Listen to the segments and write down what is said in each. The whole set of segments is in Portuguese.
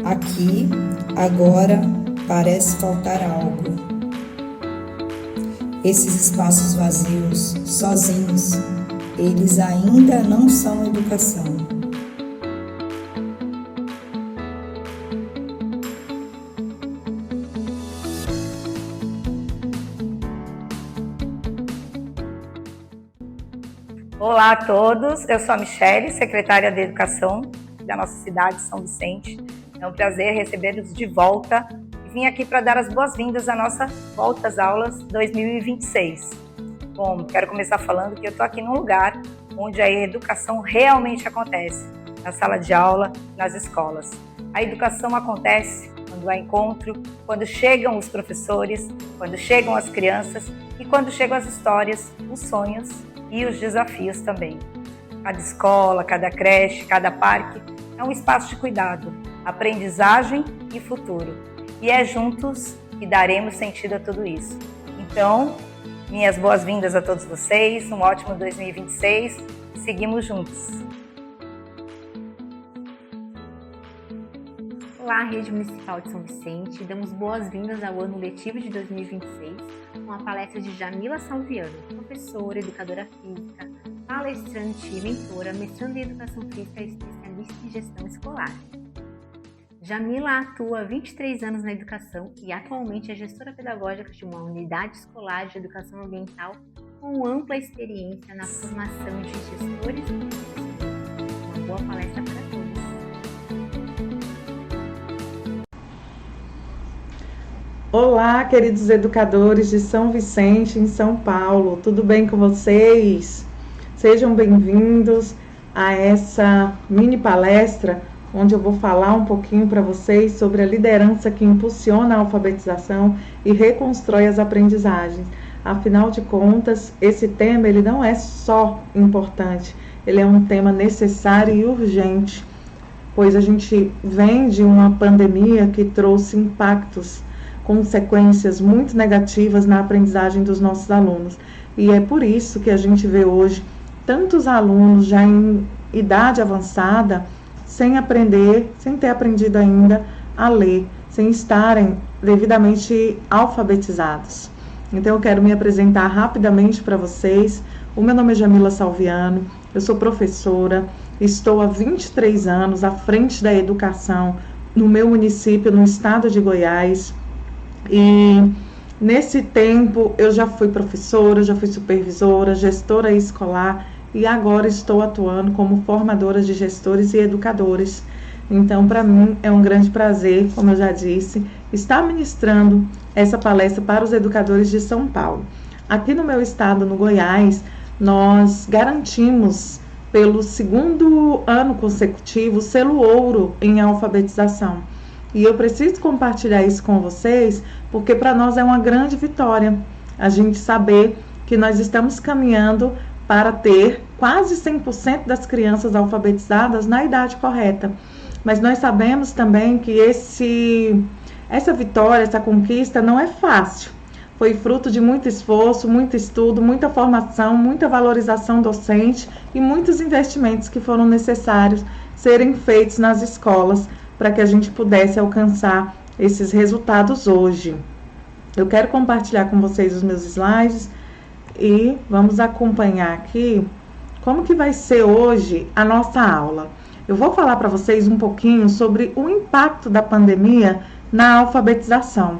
Aqui, agora, parece faltar algo. Esses espaços vazios, sozinhos, eles ainda não são educação. Olá a todos, eu sou a Michele, secretária de Educação da nossa cidade, São Vicente. É um prazer recebê-los de volta e vim aqui para dar as boas-vindas à nossa volta às aulas 2026. Bom, quero começar falando que eu estou aqui num lugar onde a educação realmente acontece, na sala de aula, nas escolas. A educação acontece quando há encontro, quando chegam os professores, quando chegam as crianças e quando chegam as histórias, os sonhos e os desafios também. Cada escola, cada creche, cada parque é um espaço de cuidado, aprendizagem e futuro. E é juntos que daremos sentido a tudo isso. Então, minhas boas-vindas a todos vocês, um ótimo 2026, seguimos juntos. Olá, Rede Municipal de São Vicente, damos boas-vindas ao ano letivo de 2026 com a palestra de Jamila Salviano, professora, educadora física, palestrante e mentora, mestranda em Educação Física e especialista em Gestão Escolar. Jamila atua há 23 anos na educação e atualmente é gestora pedagógica de uma unidade escolar de educação ambiental com ampla experiência na formação de gestores e professores. Uma boa palestra para todos. Olá, queridos educadores de São Vicente, em São Paulo. Tudo bem com vocês? Sejam bem-vindos a essa mini palestra, onde eu vou falar um pouquinho para vocês sobre a liderança que impulsiona a alfabetização e reconstrói as aprendizagens. Afinal de contas, esse tema ele não é só importante, ele é um tema necessário e urgente, pois a gente vem de uma pandemia que trouxe impactos, consequências muito negativas na aprendizagem dos nossos alunos. E é por isso que a gente vê hoje tantos alunos já em idade avançada sem aprender, sem ter aprendido ainda a ler, sem estarem devidamente alfabetizados. Então eu quero me apresentar rapidamente para vocês. O meu nome é Jamila Salviano, eu sou professora, estou há 23 anos à frente da educação no meu município, no estado de Goiás. E nesse tempo eu já fui professora, já fui supervisora, gestora escolar e agora estou atuando como formadora de gestores e educadores. Então, para mim é um grande prazer, como eu já disse, estar ministrando essa palestra para os educadores de São Paulo. Aqui no meu estado, no Goiás, nós garantimos pelo 2º ano consecutivo o selo ouro em alfabetização. E eu preciso compartilhar isso com vocês, porque para nós é uma grande vitória a gente saber que nós estamos caminhando para ter quase 100% das crianças alfabetizadas na idade correta. Mas nós sabemos também que essa vitória, essa conquista não é fácil. Foi fruto de muito esforço, muito estudo, muita formação, muita valorização docente e muitos investimentos que foram necessários serem feitos nas escolas para que a gente pudesse alcançar esses resultados hoje. Eu quero compartilhar com vocês os meus slides e vamos acompanhar aqui como que vai ser hoje a nossa aula. Eu vou falar para vocês um pouquinho sobre o impacto da pandemia na alfabetização.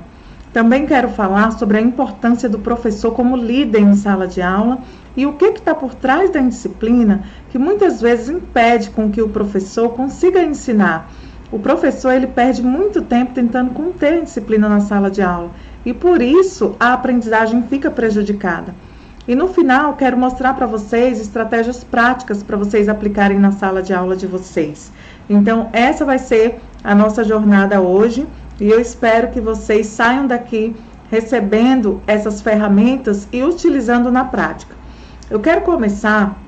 Também quero falar sobre a importância do professor como líder em sala de aula e o que está por trás da indisciplina que muitas vezes impede com que o professor consiga ensinar. O professor ele perde muito tempo tentando conter a disciplina na sala de aula e por isso a aprendizagem fica prejudicada. E no final quero mostrar para vocês estratégias práticas para vocês aplicarem na sala de aula de vocês. Então essa vai ser a nossa jornada hoje e eu espero que vocês saiam daqui recebendo essas ferramentas e utilizando na prática. Eu quero começar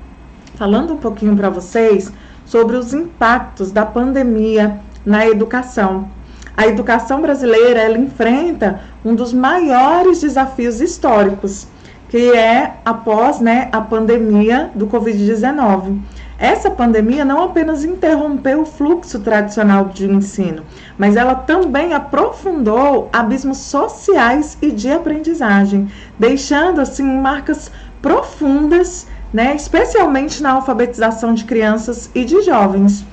falando um pouquinho para vocês sobre os impactos da pandemia na educação. A educação brasileira ela enfrenta um dos maiores desafios históricos, que é após a pandemia do Covid-19. essa pandemia não apenas interrompeu o fluxo tradicional de ensino, mas ela também aprofundou abismos sociais e de aprendizagem, deixando assim marcas profundas, né, especialmente na alfabetização de crianças e de jovens.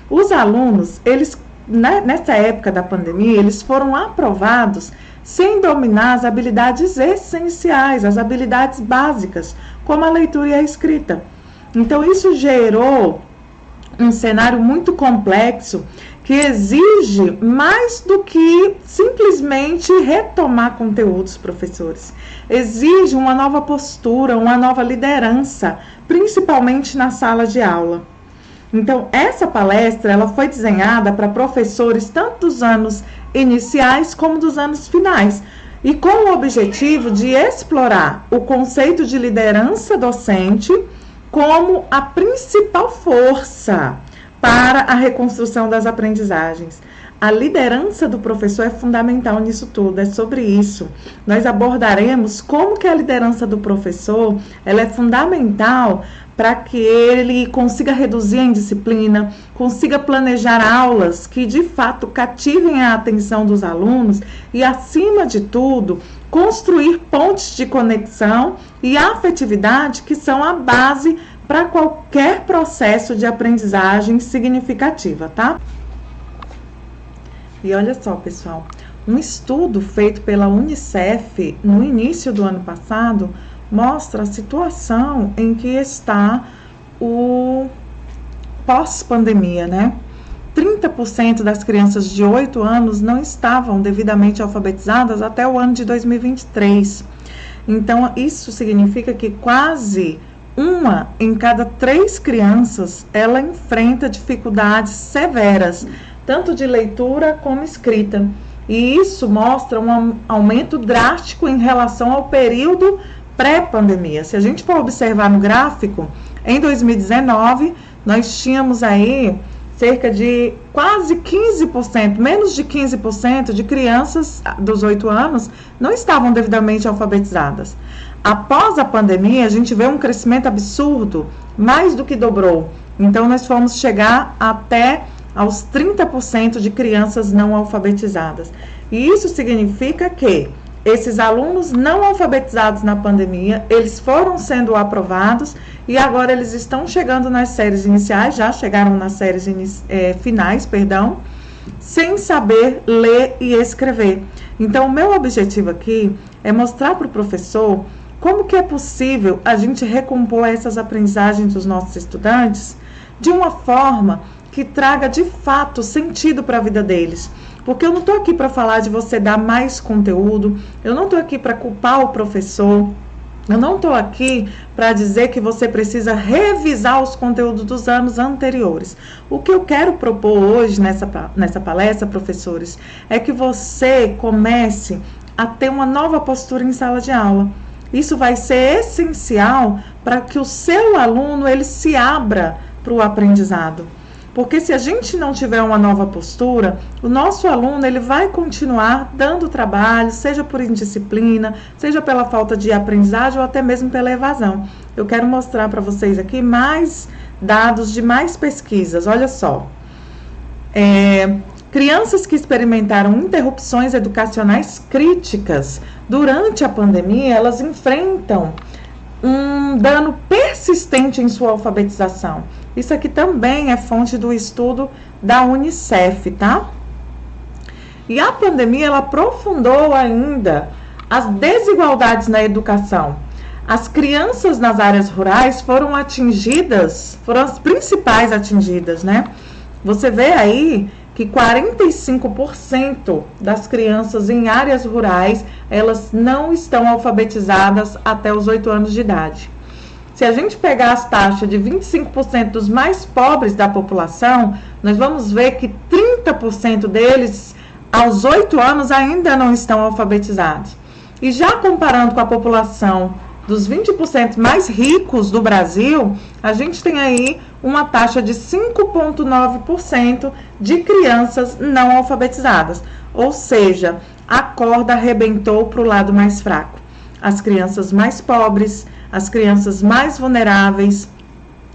Os alunos, eles, nessa época da pandemia, eles foram aprovados sem dominar as habilidades essenciais, as habilidades básicas, como a leitura e a escrita. Então, isso gerou um cenário muito complexo que exige mais do que simplesmente retomar conteúdos, professores. Exige uma nova postura, uma nova liderança, principalmente na sala de aula. Então, essa palestra ela foi desenhada para professores tanto dos anos iniciais como dos anos finais, e com o objetivo de explorar o conceito de liderança docente como a principal força para a reconstrução das aprendizagens. A liderança do professor é fundamental nisso tudo, é sobre isso. Nós abordaremos como que a liderança do professor ela é fundamental para que ele consiga reduzir a indisciplina, consiga planejar aulas que de fato cativem a atenção dos alunos e, acima de tudo, construir pontes de conexão e afetividade que são a base para qualquer processo de aprendizagem significativa, tá? E olha só, pessoal, um estudo feito pela Unicef no início do ano passado mostra a situação em que está o pós-pandemia, né? 30% das crianças de 8 anos não estavam devidamente alfabetizadas até o ano de 2023. Então, isso significa que quase 1 em cada 3 crianças, ela enfrenta dificuldades severas, tanto de leitura como escrita. E isso mostra um aumento drástico em relação ao período pré-pandemia. Se a gente for observar no gráfico, em 2019, nós tínhamos aí cerca de quase 15%, menos de 15% de crianças dos 8 anos não estavam devidamente alfabetizadas. Após a pandemia, a gente vê um crescimento absurdo, mais do que dobrou. Então, nós fomos chegar até aos 30% de crianças não alfabetizadas. E isso significa que esses alunos não alfabetizados na pandemia, eles foram sendo aprovados e agora eles estão chegando nas séries iniciais, já chegaram nas séries finais, sem saber ler e escrever. Então, o meu objetivo aqui é mostrar para o professor como que é possível a gente recompor essas aprendizagens dos nossos estudantes de uma forma que traga de fato sentido para a vida deles. Porque eu não estou aqui para falar de você dar mais conteúdo, eu não estou aqui para culpar o professor, eu não estou aqui para dizer que você precisa revisar os conteúdos dos anos anteriores. O que eu quero propor hoje nessa palestra, professores, é que você comece a ter uma nova postura em sala de aula. Isso vai ser essencial para que o seu aluno ele se abra para o aprendizado. Porque se a gente não tiver uma nova postura, o nosso aluno ele vai continuar dando trabalho, seja por indisciplina, seja pela falta de aprendizagem ou até mesmo pela evasão. Eu quero mostrar para vocês aqui mais dados de mais pesquisas. Olha só. Crianças que experimentaram interrupções educacionais críticas durante a pandemia, elas enfrentam um dano persistente em sua alfabetização. Isso aqui também é fonte do estudo da Unicef, tá? E a pandemia, ela aprofundou ainda as desigualdades na educação. As crianças nas áreas rurais foram as principais atingidas, né? Você vê aí que 45% das crianças em áreas rurais, elas não estão alfabetizadas até os 8 anos de idade. Se a gente pegar as taxas de 25% dos mais pobres da população, nós vamos ver que 30% deles, aos 8 anos, ainda não estão alfabetizados. E já comparando com a população dos 20% mais ricos do Brasil, a gente tem aí uma taxa de 5,9% de crianças não alfabetizadas. Ou seja, a corda arrebentou para o lado mais fraco. As crianças mais pobres, as crianças mais vulneráveis,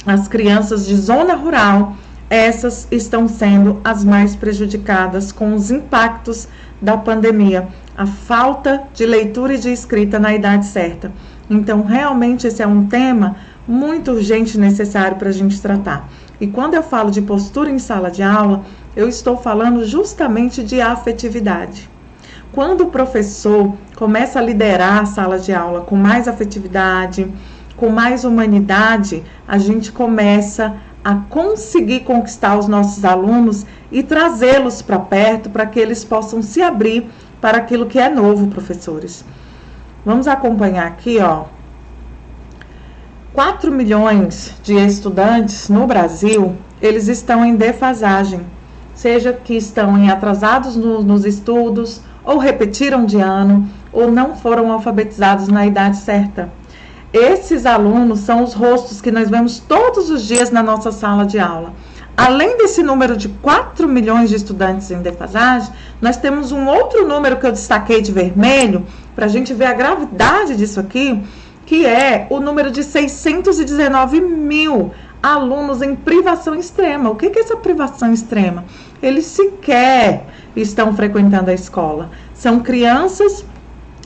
as crianças de zona rural, essas estão sendo as mais prejudicadas com os impactos da pandemia, a falta de leitura e de escrita na idade certa. Então, realmente, esse é um tema muito urgente e necessário para a gente tratar. E quando eu falo de postura em sala de aula, eu estou falando justamente de afetividade. Quando o professor começa a liderar a sala de aula com mais afetividade, com mais humanidade, a gente começa a conseguir conquistar os nossos alunos e trazê-los para perto para que eles possam se abrir para aquilo que é novo, professores. Vamos acompanhar aqui, ó. 4 milhões de estudantes no Brasil, eles estão em defasagem, seja que estão em atrasados nos estudos, ou repetiram de ano, ou não foram alfabetizados na idade certa. Esses alunos são os rostos que nós vemos todos os dias na nossa sala de aula. Além desse número de 4 milhões de estudantes em defasagem, nós temos um outro número que eu destaquei de vermelho, para a gente ver a gravidade disso aqui, que é o número de 619 mil alunos em privação extrema. O que é essa privação extrema? Eles sequer estão frequentando a escola. São crianças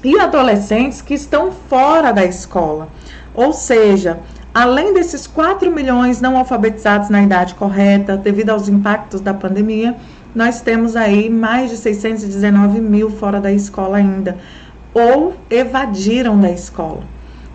e adolescentes que estão fora da escola. Ou seja, além desses 4 milhões não alfabetizados na idade correta, devido aos impactos da pandemia, nós temos aí mais de 619 mil fora da escola ainda, ou evadiram da escola.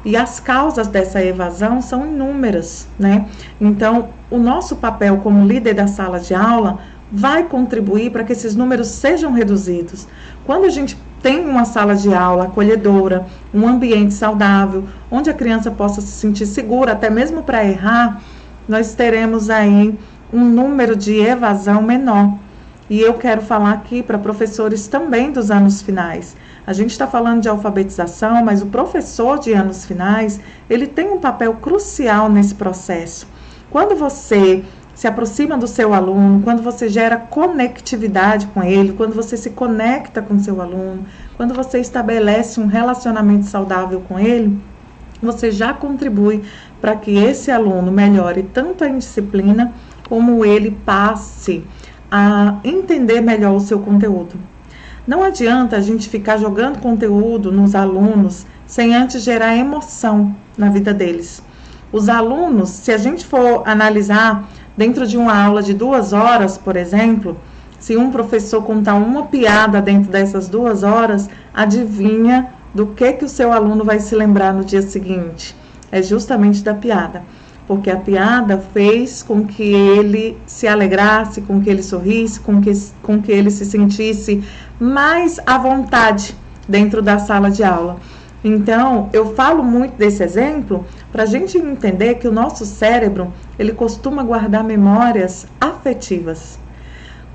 E as causas dessa evasão são inúmeras, né? Então, o nosso papel como líder da sala de aula vai contribuir para que esses números sejam reduzidos. Quando a gente tem uma sala de aula acolhedora, um ambiente saudável, onde a criança possa se sentir segura, até mesmo para errar, nós teremos aí um número de evasão menor. E eu quero falar aqui para professores também dos anos finais. A gente está falando de alfabetização, mas o professor de anos finais, ele tem um papel crucial nesse processo. Quando você se aproxima do seu aluno, quando você gera conectividade com ele, quando você se conecta com o seu aluno, quando você estabelece um relacionamento saudável com ele, você já contribui para que esse aluno melhore tanto a disciplina, como ele passe a entender melhor o seu conteúdo. Não adianta a gente ficar jogando conteúdo nos alunos sem antes gerar emoção na vida deles. Os alunos, se a gente for analisar dentro de uma aula de 2 horas, por exemplo, se um professor contar uma piada dentro dessas 2 horas, adivinha do que o seu aluno vai se lembrar no dia seguinte? É justamente da piada. Porque a piada fez com que ele se alegrasse, com que ele sorrisse, com que ele se sentisse mais à vontade dentro da sala de aula. Então, eu falo muito desse exemplo para a gente entender que o nosso cérebro, ele costuma guardar memórias afetivas.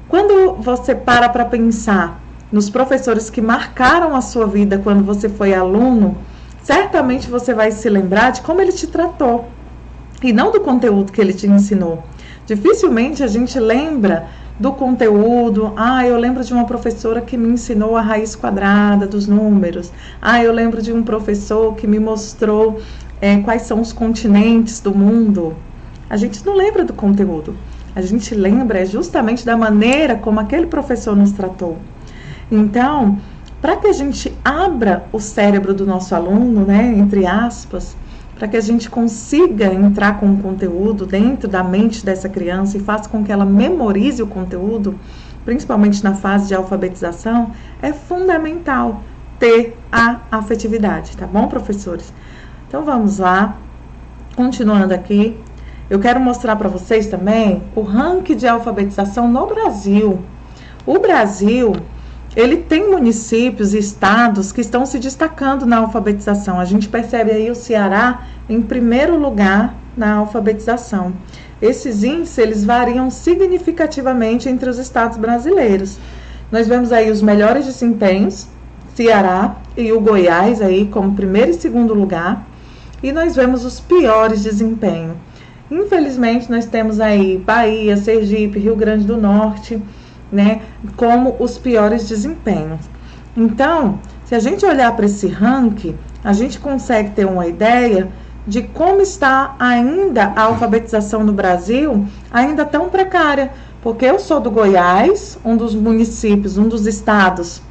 Quando você para pensar nos professores que marcaram a sua vida quando você foi aluno, certamente você vai se lembrar de como ele te tratou e não do conteúdo que ele te ensinou. Dificilmente a gente lembra do conteúdo. Eu lembro de uma professora que me ensinou a raiz quadrada dos números. Eu lembro de um professor que me mostrou quais são os continentes do mundo. A gente não lembra do conteúdo. A gente lembra justamente da maneira como aquele professor nos tratou. Então, para que a gente abra o cérebro do nosso aluno, né, entre aspas, para que a gente consiga entrar com o conteúdo dentro da mente dessa criança e faça com que ela memorize o conteúdo, principalmente na fase de alfabetização, é fundamental ter a afetividade, tá bom, professores? Então vamos lá, continuando aqui, eu quero mostrar para vocês também o ranking de alfabetização no Brasil. O Brasil, ele tem municípios e estados que estão se destacando na alfabetização. A gente percebe aí o Ceará em primeiro lugar na alfabetização. Esses índices, eles variam significativamente entre os estados brasileiros. Nós vemos aí os melhores desempenhos, Ceará e o Goiás aí como primeiro e segundo lugar. E nós vemos os piores desempenhos. Infelizmente, nós temos aí Bahia, Sergipe, Rio Grande do Norte, né, como os piores desempenhos. Então, se a gente olhar para esse ranking, a gente consegue ter uma ideia de como está ainda a alfabetização no Brasil, ainda tão precária, porque eu sou do Goiás, um dos municípios, um dos estados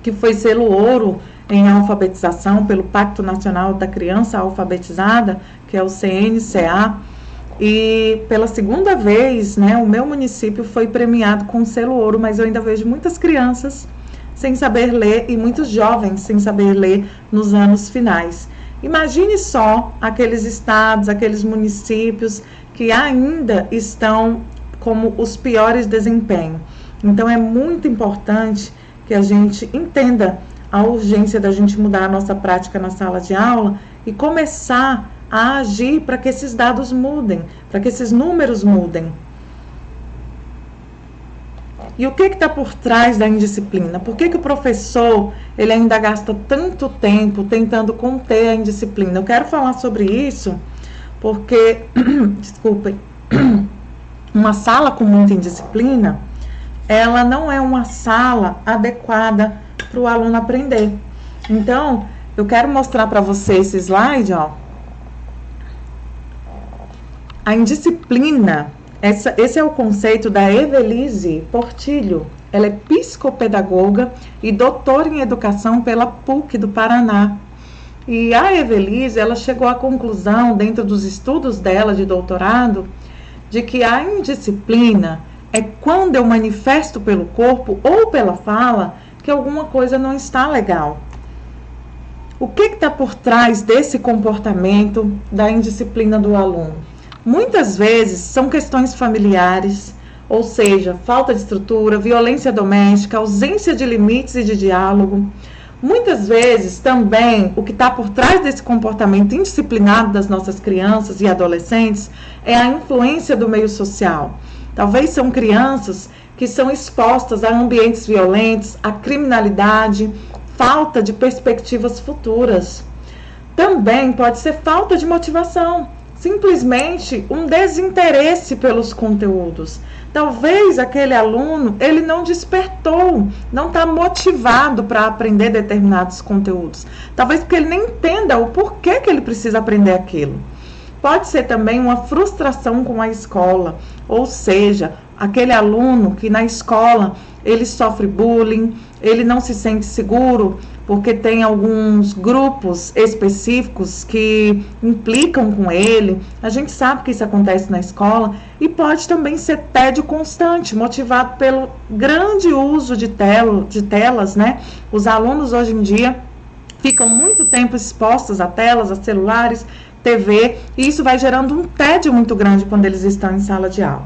que foi selo ouro em alfabetização pelo Pacto Nacional da Criança Alfabetizada, que é o CNCA, e pela segunda vez, né, o meu município foi premiado com selo ouro, mas eu ainda vejo muitas crianças sem saber ler e muitos jovens sem saber ler nos anos finais. Imagine só aqueles estados, aqueles municípios que ainda estão como os piores desempenhos. Então é muito importante que a gente entenda a urgência da gente mudar a nossa prática na sala de aula e começar a agir para que esses dados mudem, para que esses números mudem. E o que está por trás da indisciplina? Por que o professor ele ainda gasta tanto tempo tentando conter a indisciplina? Eu quero falar sobre isso porque, desculpem, uma sala com muita indisciplina, ela não é uma sala adequada para o aluno aprender. Então, eu quero mostrar para você esse slide, ó. A indisciplina, esse é o conceito da Evelise Portilho. Ela é psicopedagoga e doutora em educação pela PUC do Paraná. E a Evelise, ela chegou à conclusão, dentro dos estudos dela de doutorado, de que a indisciplina é quando eu manifesto pelo corpo ou pela fala que alguma coisa não está legal. O que está por trás desse comportamento da indisciplina do aluno? Muitas vezes são questões familiares, ou seja, falta de estrutura, violência doméstica, ausência de limites e de diálogo. Muitas vezes também o que está por trás desse comportamento indisciplinado das nossas crianças e adolescentes é a influência do meio social. Talvez são crianças que são expostas a ambientes violentos, a criminalidade, falta de perspectivas futuras. Também pode ser falta de motivação, simplesmente um desinteresse pelos conteúdos. Talvez aquele aluno, ele não despertou, não está motivado para aprender determinados conteúdos. Talvez porque ele nem entenda o porquê que ele precisa aprender aquilo. Pode ser também uma frustração com a escola, ou seja, aquele aluno que na escola ele sofre bullying, ele não se sente seguro porque tem alguns grupos específicos que implicam com ele. A gente sabe que isso acontece na escola e pode também ser tédio constante, motivado pelo grande uso de telas, né? Os alunos hoje em dia ficam muito tempo expostos a telas, a celulares, TV, e isso vai gerando um tédio muito grande quando eles estão em sala de aula.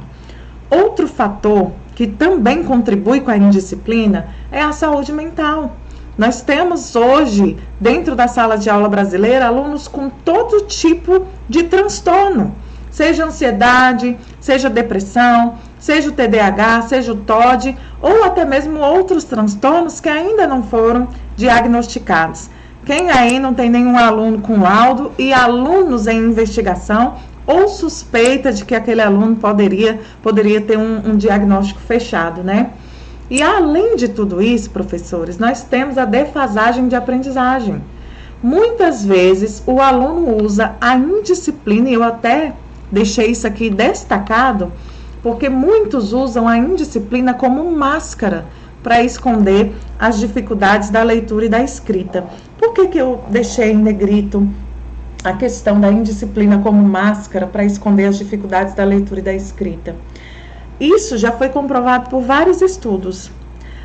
Outro fator que também contribui com a indisciplina é a saúde mental. Nós temos hoje, dentro da sala de aula brasileira, alunos com todo tipo de transtorno, seja ansiedade, seja depressão, seja o TDAH, seja o TOD, ou até mesmo outros transtornos que ainda não foram diagnosticados. Quem aí não tem nenhum aluno com laudo e alunos em investigação ou suspeita de que aquele aluno poderia ter um diagnóstico fechado, né? E além de tudo isso, professores, nós temos a defasagem de aprendizagem. Muitas vezes o aluno usa a indisciplina, e eu até deixei isso aqui destacado, porque muitos usam a indisciplina como máscara para esconder as dificuldades da leitura e da escrita. Por que eu deixei em negrito a questão da indisciplina como máscara para esconder as dificuldades da leitura e da escrita? Isso já foi comprovado por vários estudos.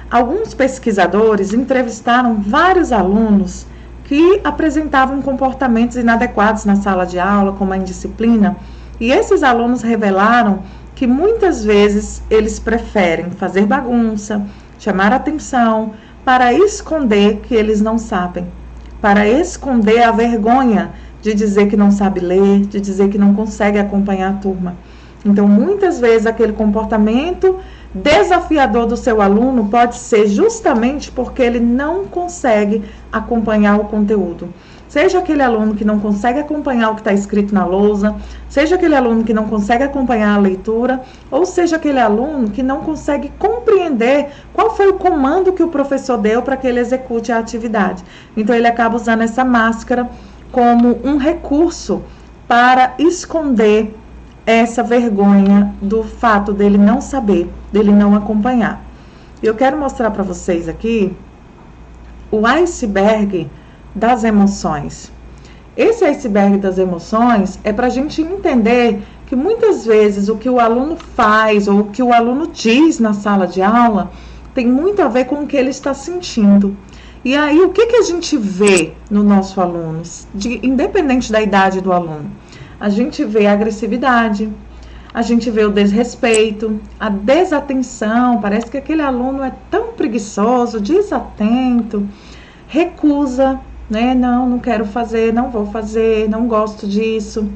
Alguns pesquisadores entrevistaram vários alunos que apresentavam comportamentos inadequados na sala de aula, como a indisciplina, e esses alunos revelaram que muitas vezes eles preferem fazer bagunça, chamar atenção, para esconder que eles não sabem, para esconder a vergonha de dizer que não sabe ler, de dizer que não consegue acompanhar a turma. Então, muitas vezes, aquele comportamento desafiador do seu aluno pode ser justamente porque ele não consegue acompanhar o conteúdo. Seja aquele aluno que não consegue acompanhar o que está escrito na lousa, seja aquele aluno que não consegue acompanhar a leitura, ou seja aquele aluno que não consegue compreender qual foi o comando que o professor deu para que ele execute a atividade. Então, ele acaba usando essa máscara como um recurso para esconder essa vergonha do fato dele não saber, dele não acompanhar. Eu quero mostrar para vocês aqui o iceberg das emoções. Esse iceberg das emoções é para a gente entender que muitas vezes o que o aluno faz ou o que o aluno diz na sala de aula tem muito a ver com o que ele está sentindo. E aí, o que a gente vê no nosso aluno, independente da idade do aluno? A gente vê a agressividade, a gente vê o desrespeito, a desatenção, parece que aquele aluno é tão preguiçoso, desatento, recusa, né? Não quero fazer, não vou fazer, não gosto disso.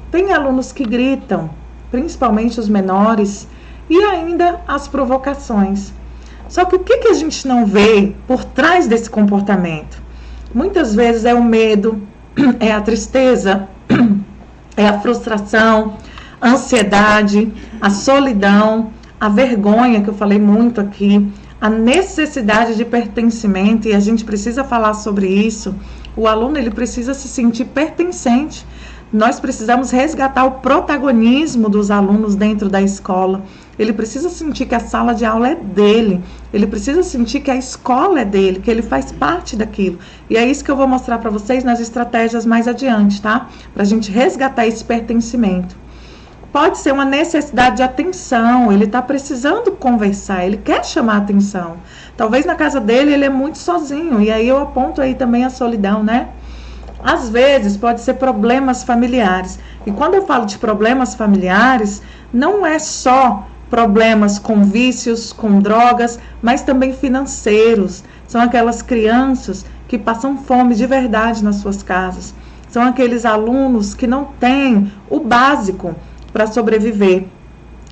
Tem alunos que gritam, principalmente os menores, e ainda as provocações. Só que o que a gente não vê por trás desse comportamento? Muitas vezes é o medo, é a tristeza, é a frustração, a ansiedade, a solidão, a vergonha, que eu falei muito aqui, a necessidade de pertencimento, e a gente precisa falar sobre isso. O aluno, ele precisa se sentir pertencente. Nós precisamos resgatar o protagonismo dos alunos dentro da escola. Ele precisa sentir que a sala de aula é dele. Ele precisa sentir que a escola é dele, que ele faz parte daquilo. E é isso que eu vou mostrar para vocês nas estratégias mais adiante, tá? Para a gente resgatar esse pertencimento. Pode ser uma necessidade de atenção, ele está precisando conversar, ele quer chamar atenção. Talvez na casa dele ele é muito sozinho, e aí eu aponto aí também a solidão, né? Às vezes pode ser problemas familiares. E quando eu falo de problemas familiares, não é só problemas com vícios, com drogas, mas também financeiros. São aquelas crianças que passam fome de verdade nas suas casas. São aqueles alunos que não têm o básico para sobreviver.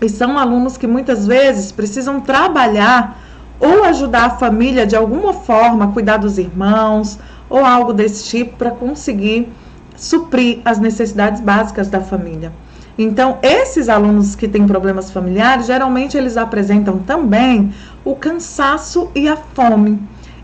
E são alunos que muitas vezes precisam trabalhar ou ajudar a família de alguma forma, cuidar dos irmãos, ou algo desse tipo, para conseguir suprir as necessidades básicas da família. Então, esses alunos que têm problemas familiares, geralmente eles apresentam também o cansaço e a fome.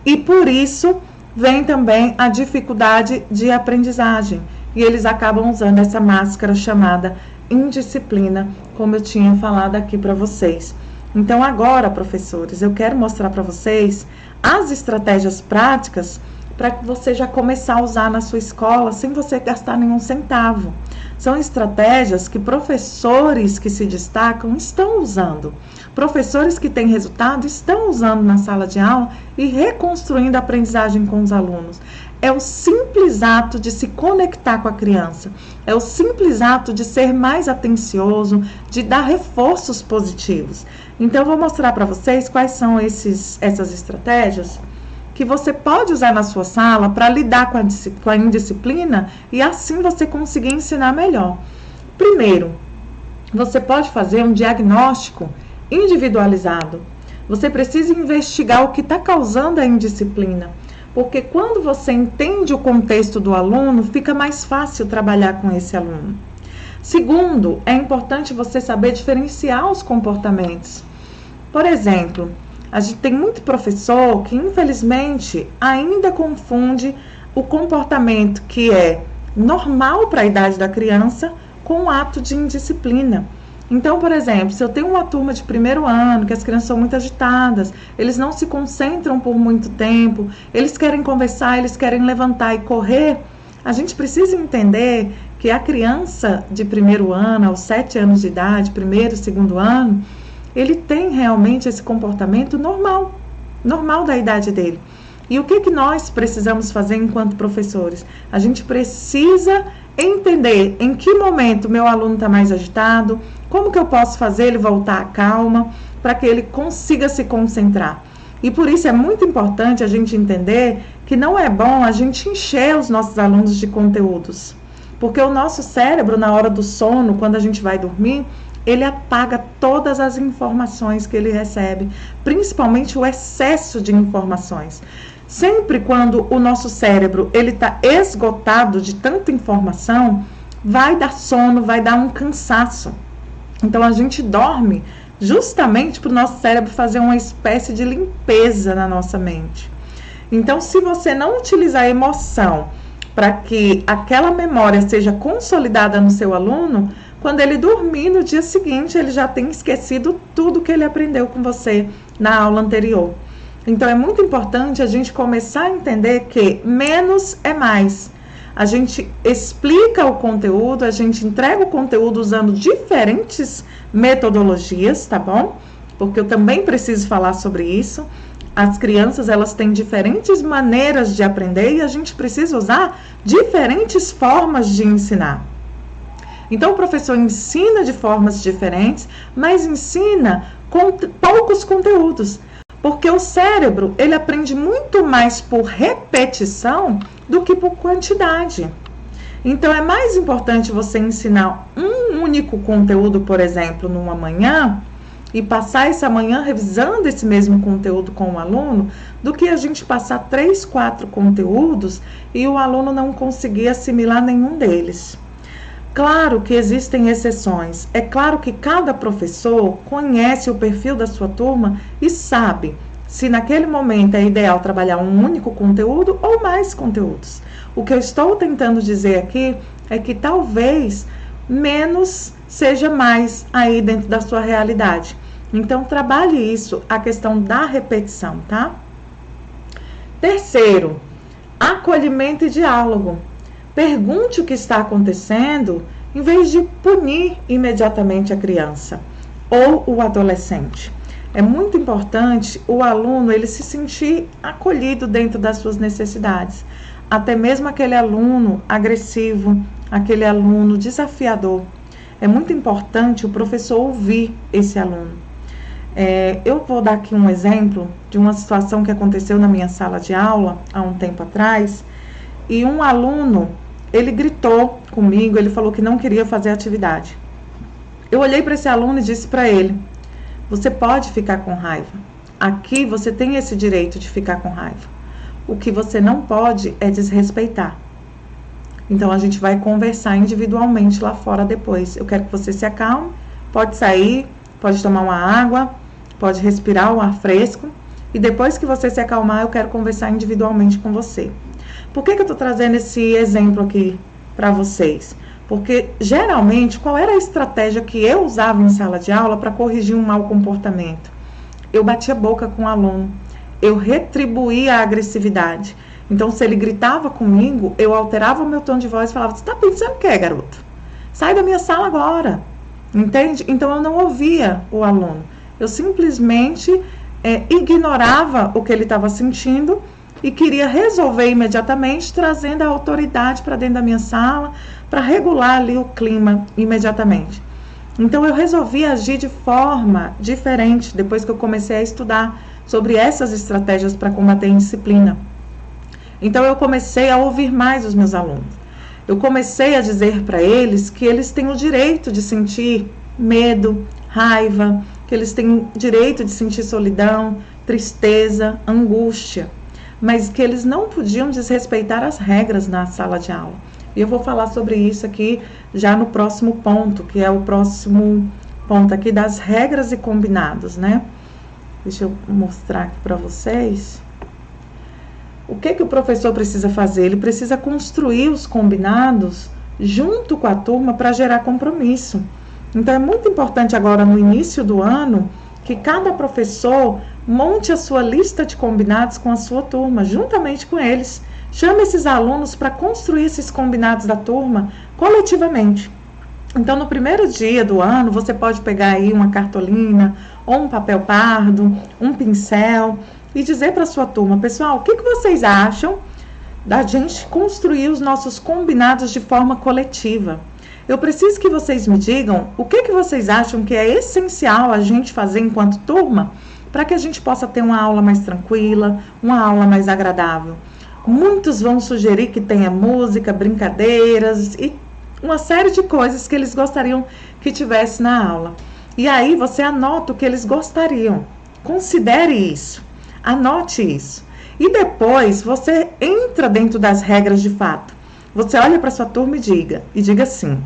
E por isso vem também a dificuldade de aprendizagem. E eles acabam usando essa máscara chamada indisciplina, como eu tinha falado aqui para vocês. Então, agora, professores, eu quero mostrar para vocês as estratégias práticas para que você já começar a usar na sua escola sem você gastar nenhum centavo. São estratégias que professores que se destacam estão usando. Professores que têm resultado estão usando na sala de aula e reconstruindo a aprendizagem com os alunos. É o simples ato de se conectar com a criança. É o simples ato de ser mais atencioso, de dar reforços positivos. Então, eu vou mostrar para vocês quais são essas estratégias que você pode usar na sua sala para lidar com a indisciplina e assim você conseguir ensinar melhor. Primeiro, você pode fazer um diagnóstico individualizado. Você precisa investigar o que está causando a indisciplina, porque quando você entende o contexto do aluno, fica mais fácil trabalhar com esse aluno. Segundo, é importante você saber diferenciar os comportamentos. Por exemplo, a gente tem muito professor que, infelizmente, ainda confunde o comportamento que é normal para a idade da criança com o ato de indisciplina. Então, por exemplo, se eu tenho uma turma de primeiro ano, que as crianças são muito agitadas, eles não se concentram por muito tempo, eles querem conversar, eles querem levantar e correr, a gente precisa entender que a criança de primeiro ano, aos 7 anos de idade, primeiro, segundo ano, ele tem realmente esse comportamento normal da idade dele. E o que nós precisamos fazer enquanto professores? A gente precisa entender em que momento meu aluno está mais agitado, como que eu posso fazer ele voltar à calma, para que ele consiga se concentrar. E por isso é muito importante a gente entender que não é bom a gente encher os nossos alunos de conteúdos. Porque o nosso cérebro, na hora do sono, quando a gente vai dormir, ele apaga todas as informações que ele recebe, principalmente o excesso de informações. Sempre quando o nosso cérebro está esgotado de tanta informação, vai dar sono, vai dar um cansaço. Então a gente dorme justamente para o nosso cérebro fazer uma espécie de limpeza na nossa mente. Então, se você não utilizar a emoção para que aquela memória seja consolidada no seu aluno, quando ele dormir no dia seguinte, ele já tem esquecido tudo que ele aprendeu com você na aula anterior. Então, é muito importante a gente começar a entender que menos é mais. A gente explica o conteúdo, a gente entrega o conteúdo usando diferentes metodologias, tá bom? Porque eu também preciso falar sobre isso. As crianças, elas têm diferentes maneiras de aprender e a gente precisa usar diferentes formas de ensinar. Então, o professor ensina de formas diferentes, mas ensina com poucos conteúdos. Porque o cérebro, ele aprende muito mais por repetição do que por quantidade. Então, é mais importante você ensinar um único conteúdo, por exemplo, numa manhã, e passar essa manhã revisando esse mesmo conteúdo com o aluno, do que a gente passar 3, 4 conteúdos e o aluno não conseguir assimilar nenhum deles. Claro que existem exceções. É claro que cada professor conhece o perfil da sua turma e sabe se naquele momento é ideal trabalhar um único conteúdo ou mais conteúdos. O que eu estou tentando dizer aqui é que talvez menos seja mais aí dentro da sua realidade. Então, trabalhe isso, a questão da repetição, tá? Terceiro, acolhimento e diálogo. Pergunte o que está acontecendo em vez de punir imediatamente a criança ou o adolescente. É muito importante o aluno ele se sentir acolhido dentro das suas necessidades. Até mesmo aquele aluno agressivo, aquele aluno desafiador. É muito importante o professor ouvir esse aluno. Eu vou dar aqui um exemplo de uma situação que aconteceu na minha sala de aula há um tempo atrás. E um aluno, ele gritou comigo, ele falou que não queria fazer atividade. Eu olhei para esse aluno e disse para ele: você pode ficar com raiva. Aqui você tem esse direito de ficar com raiva. O que você não pode é desrespeitar. Então a gente vai conversar individualmente lá fora depois. Eu quero que você se acalme, pode sair, pode tomar uma água, pode respirar o ar fresco. E depois que você se acalmar, eu quero conversar individualmente com você. Por que eu estou trazendo esse exemplo aqui para vocês? Porque, geralmente, qual era a estratégia que eu usava em sala de aula para corrigir um mau comportamento? Eu batia a boca com o aluno, eu retribuía a agressividade. Então, se ele gritava comigo, eu alterava o meu tom de voz e falava: você está pensando o que, garoto? Sai da minha sala agora. Entende? Então, eu não ouvia o aluno. Eu simplesmente ignorava o que ele estava sentindo e queria resolver imediatamente, trazendo a autoridade para dentro da minha sala, para regular ali o clima imediatamente. Então, eu resolvi agir de forma diferente depois que eu comecei a estudar sobre essas estratégias para combater a indisciplina. Então, eu comecei a ouvir mais os meus alunos. Eu comecei a dizer para eles que eles têm o direito de sentir medo, raiva, que eles têm direito de sentir solidão, tristeza, angústia, mas que eles não podiam desrespeitar as regras na sala de aula. E eu vou falar sobre isso aqui já no próximo ponto, que é o próximo ponto aqui das regras e combinados, né? Deixa eu mostrar aqui para vocês. O que o professor precisa fazer? Ele precisa construir os combinados junto com a turma para gerar compromisso. Então, é muito importante agora, no início do ano, que cada professor monte a sua lista de combinados com a sua turma, juntamente com eles. Chame esses alunos para construir esses combinados da turma coletivamente. Então, no primeiro dia do ano, você pode pegar aí uma cartolina, ou um papel pardo, um pincel, e dizer para a sua turma: pessoal, o que vocês acham da gente construir os nossos combinados de forma coletiva? Eu preciso que vocês me digam o que vocês acham que é essencial a gente fazer enquanto turma para que a gente possa ter uma aula mais tranquila, uma aula mais agradável. Muitos vão sugerir que tenha música, brincadeiras e uma série de coisas que eles gostariam que tivesse na aula. E aí você anota o que eles gostariam. Considere isso. Anote isso. E depois você entra dentro das regras de fato. Você olha para sua turma e diga assim: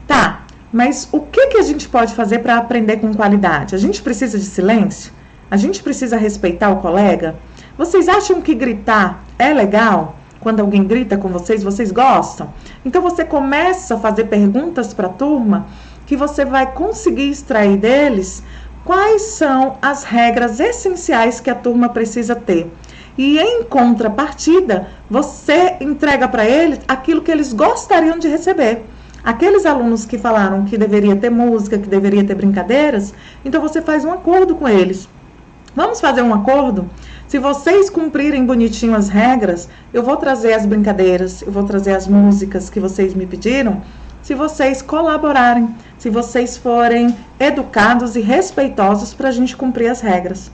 tá, mas o que a gente pode fazer para aprender com qualidade? A gente precisa de silêncio? A gente precisa respeitar o colega? Vocês acham que gritar é legal? Quando alguém grita com vocês, vocês gostam? Então você começa a fazer perguntas para a turma que você vai conseguir extrair deles quais são as regras essenciais que a turma precisa ter. E em contrapartida, você entrega para eles aquilo que eles gostariam de receber. Aqueles alunos que falaram que deveria ter música, que deveria ter brincadeiras, então você faz um acordo com eles. Vamos fazer um acordo? Se vocês cumprirem bonitinho as regras, eu vou trazer as brincadeiras, eu vou trazer as músicas que vocês me pediram, se vocês colaborarem, se vocês forem educados e respeitosos para a gente cumprir as regras.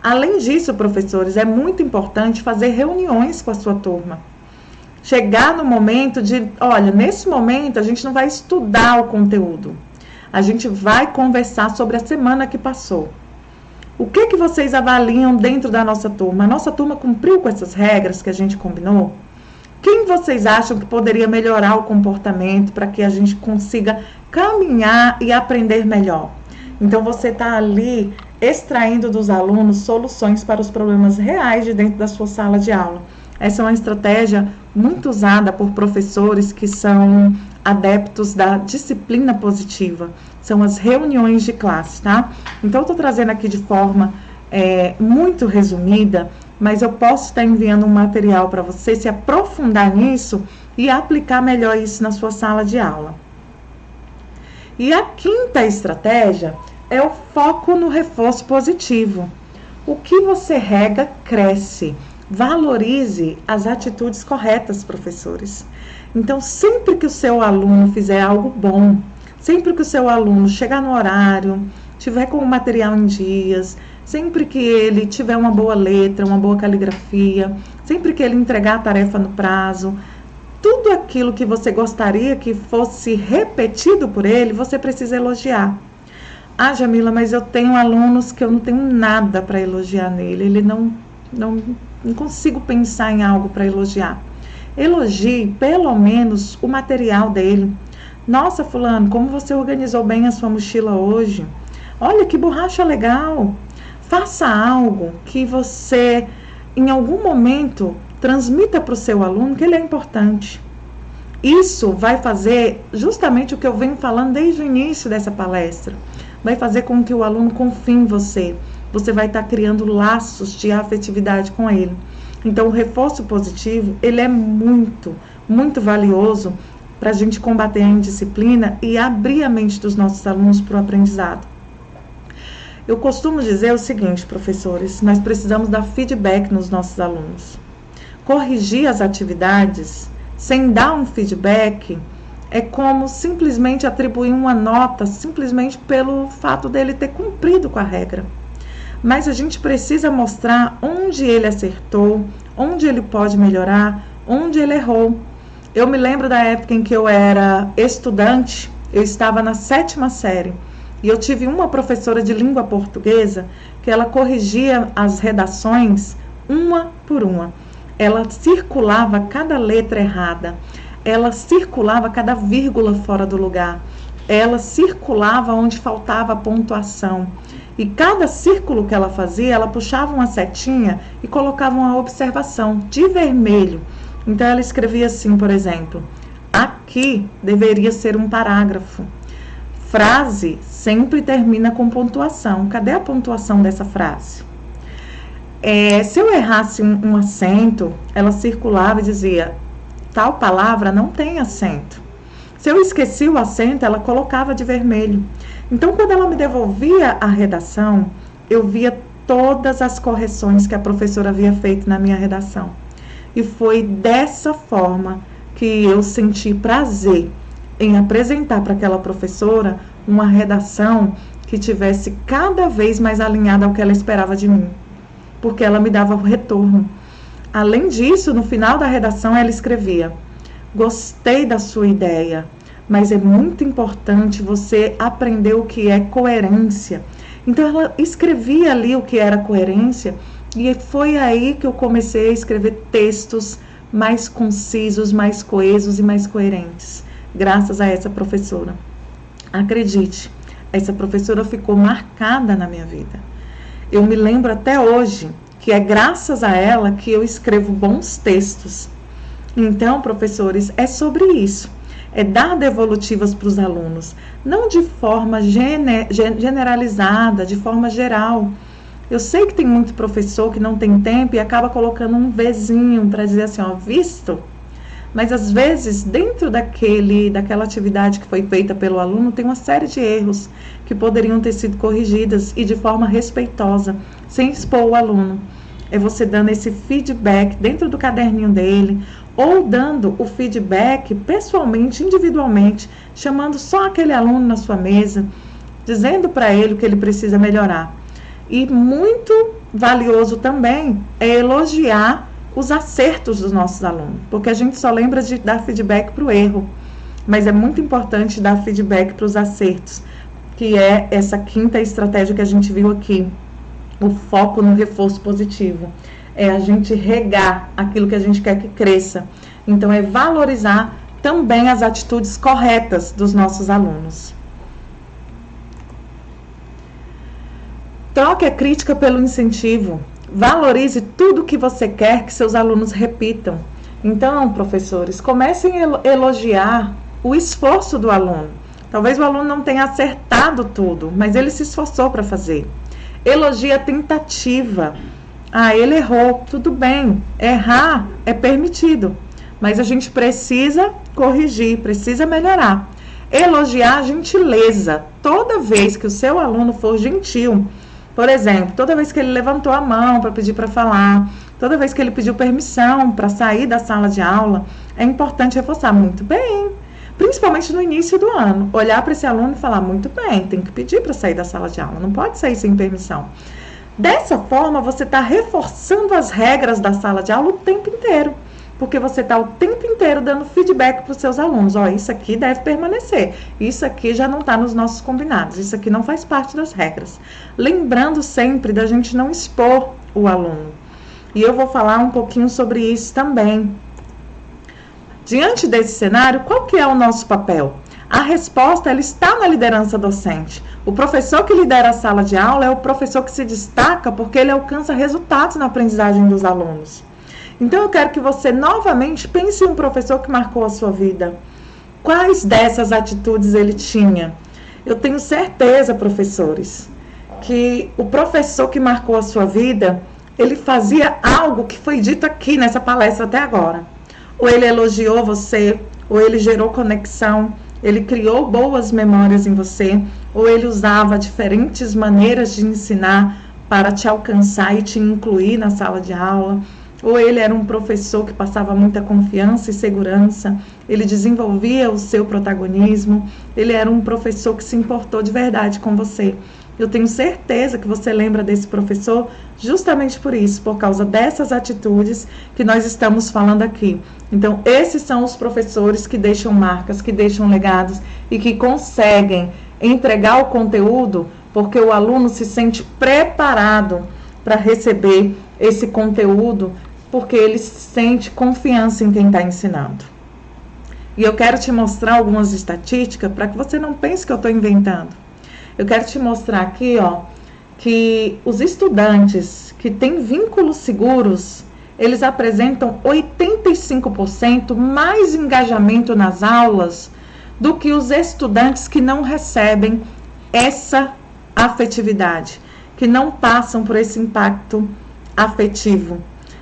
Além disso, professores, é muito importante fazer reuniões com a sua turma. Chegar no momento de, olha, nesse momento a gente não vai estudar o conteúdo. A gente vai conversar sobre a semana que passou. O que vocês avaliam dentro da nossa turma? A nossa turma cumpriu com essas regras que a gente combinou? Quem vocês acham que poderia melhorar o comportamento para que a gente consiga caminhar e aprender melhor? Então, você está ali extraindo dos alunos soluções para os problemas reais de dentro da sua sala de aula. Essa é uma estratégia muito usada por professores que são adeptos da disciplina positiva. São as reuniões de classe, tá? Então, eu estou trazendo aqui de forma muito resumida, mas eu posso estar enviando um material para você se aprofundar nisso e aplicar melhor isso na sua sala de aula. E a quinta estratégia é o foco no reforço positivo. O que você rega, cresce. Valorize as atitudes corretas, professores. Então, sempre que o seu aluno fizer algo bom, sempre que o seu aluno chegar no horário, tiver com o material em dias, sempre que ele tiver uma boa letra, uma boa caligrafia, sempre que ele entregar a tarefa no prazo, tudo aquilo que você gostaria que fosse repetido por ele, você precisa elogiar. Ah, Jamila, mas eu tenho alunos que eu não tenho nada para elogiar nele, ele não consigo pensar em algo para elogiar. Elogie pelo menos o material dele. Nossa, fulano, como você organizou bem a sua mochila hoje. Olha que borracha legal. Faça algo que você, em algum momento, transmita para o seu aluno que ele é importante. Isso vai fazer justamente o que eu venho falando desde o início dessa palestra. Vai fazer com que o aluno confie em você. Você vai estar criando laços de afetividade com ele. Então, o reforço positivo, ele é muito, muito valioso para a gente combater a indisciplina e abrir a mente dos nossos alunos para o aprendizado. Eu costumo dizer o seguinte, professores, nós precisamos dar feedback nos nossos alunos. Corrigir as atividades sem dar um feedback é como simplesmente atribuir uma nota simplesmente pelo fato dele ter cumprido com a regra. Mas a gente precisa mostrar onde ele acertou, onde ele pode melhorar, onde ele errou. Eu me lembro da época em que eu era estudante, eu estava na 7ª série, e eu tive uma professora de língua portuguesa que ela corrigia as redações uma por uma. Ela circulava cada letra errada, ela circulava cada vírgula fora do lugar, ela circulava onde faltava pontuação. E cada círculo que ela fazia, ela puxava uma setinha e colocava uma observação de vermelho. Então, ela escrevia assim, por exemplo, aqui deveria ser um parágrafo. Frase sempre termina com pontuação. Cadê a pontuação dessa frase? Se eu errasse um acento, ela circulava e dizia, tal palavra não tem acento. Se eu esqueci o acento, ela colocava de vermelho. Então, quando ela me devolvia a redação, eu via todas as correções que a professora havia feito na minha redação. E foi dessa forma que eu senti prazer em apresentar para aquela professora uma redação que tivesse cada vez mais alinhada ao que ela esperava de mim, porque ela me dava o retorno. Além disso, no final da redação, ela escrevia, gostei da sua ideia, mas é muito importante você aprender o que é coerência. Então, ela escrevia ali o que era coerência, e foi aí que eu comecei a escrever textos mais concisos, mais coesos e mais coerentes, graças a essa professora. Acredite, essa professora ficou marcada na minha vida. Eu me lembro até hoje que é graças a ela que eu escrevo bons textos. Então, professores, é sobre isso. É dar devolutivas para os alunos, não de forma generalizada, de forma geral. Eu sei que tem muito professor que não tem tempo e acaba colocando um Vzinho para dizer assim, ó, visto? Mas às vezes, dentro daquela atividade que foi feita pelo aluno, tem uma série de erros que poderiam ter sido corrigidas e de forma respeitosa, sem expor o aluno. É você dando esse feedback dentro do caderninho dele, ou dando o feedback pessoalmente, individualmente, chamando só aquele aluno na sua mesa, dizendo para ele o que ele precisa melhorar. E muito valioso também é elogiar os acertos dos nossos alunos, porque a gente só lembra de dar feedback para o erro, mas é muito importante dar feedback para os acertos, que é essa quinta estratégia que a gente viu aqui, o foco no reforço positivo. É a gente regar aquilo que a gente quer que cresça. Então, é valorizar também as atitudes corretas dos nossos alunos. Troque a crítica pelo incentivo. Valorize tudo que você quer que seus alunos repitam. Então, professores, comecem a elogiar o esforço do aluno. Talvez o aluno não tenha acertado tudo, mas ele se esforçou para fazer. Elogie a tentativa. Ah, ele errou, tudo bem, errar é permitido, mas a gente precisa corrigir, precisa melhorar. Elogiar a gentileza, toda vez que o seu aluno for gentil, por exemplo, toda vez que ele levantou a mão para pedir para falar, toda vez que ele pediu permissão para sair da sala de aula, é importante reforçar muito bem, principalmente no início do ano, olhar para esse aluno e falar muito bem, tem que pedir para sair da sala de aula, não pode sair sem permissão. Dessa forma, você está reforçando as regras da sala de aula o tempo inteiro, porque você está o tempo inteiro dando feedback para os seus alunos. Ó, isso aqui deve permanecer, isso aqui já não está nos nossos combinados, isso aqui não faz parte das regras. Lembrando sempre da gente não expor o aluno. E eu vou falar um pouquinho sobre isso também. Diante desse cenário, qual que é o nosso papel? A resposta ela está na liderança docente. O professor que lidera a sala de aula é o professor que se destaca porque ele alcança resultados na aprendizagem dos alunos. Então, eu quero que você novamente pense em um professor que marcou a sua vida. Quais dessas atitudes ele tinha? Eu tenho certeza, professores, que o professor que marcou a sua vida, ele fazia algo que foi dito aqui nessa palestra até agora. Ou ele elogiou você, ou ele gerou conexão, ele criou boas memórias em você, ou ele usava diferentes maneiras de ensinar para te alcançar e te incluir na sala de aula, ou ele era um professor que passava muita confiança e segurança, ele desenvolvia o seu protagonismo, ele era um professor que se importou de verdade com você. Eu tenho certeza que você lembra desse professor justamente por isso, por causa dessas atitudes que nós estamos falando aqui. Então, esses são os professores que deixam marcas, que deixam legados e que conseguem entregar o conteúdo porque o aluno se sente preparado para receber esse conteúdo, porque ele sente confiança em quem está ensinando. E eu quero te mostrar algumas estatísticas para que você não pense que eu estou inventando. Eu quero te mostrar aqui, ó, que os estudantes que têm vínculos seguros, eles apresentam 85% mais engajamento nas aulas do que os estudantes que não recebem essa afetividade, que não passam por esse impacto afetivo.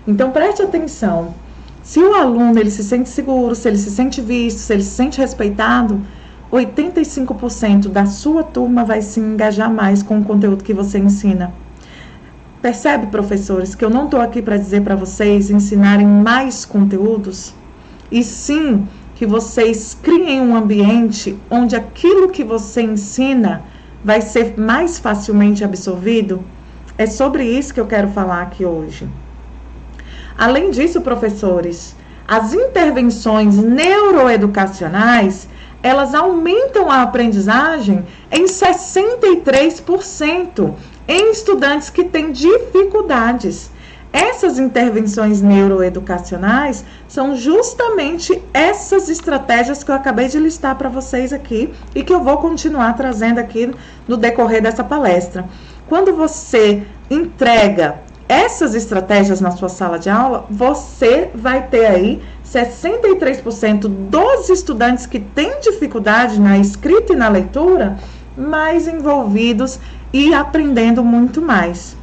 Então, preste atenção. Se o aluno ele se sente seguro, se ele se sente visto, se ele se sente respeitado, 85% da sua turma vai se engajar mais com o conteúdo que você ensina. Percebe, professores, que eu não estou aqui para dizer para vocês ensinarem mais conteúdos, e sim que vocês criem um ambiente onde aquilo que você ensina vai ser mais facilmente absorvido. É sobre isso que eu quero falar aqui hoje. Além disso, professores, as intervenções neuroeducacionais, elas aumentam a aprendizagem em 63% em estudantes que têm dificuldades. Essas intervenções neuroeducacionais são justamente essas estratégias que eu acabei de listar para vocês aqui e que eu vou continuar trazendo aqui no decorrer dessa palestra. Quando você entrega essas estratégias na sua sala de aula, você vai ter aí 63% dos estudantes que têm dificuldade na escrita e na leitura mais envolvidos e aprendendo muito mais.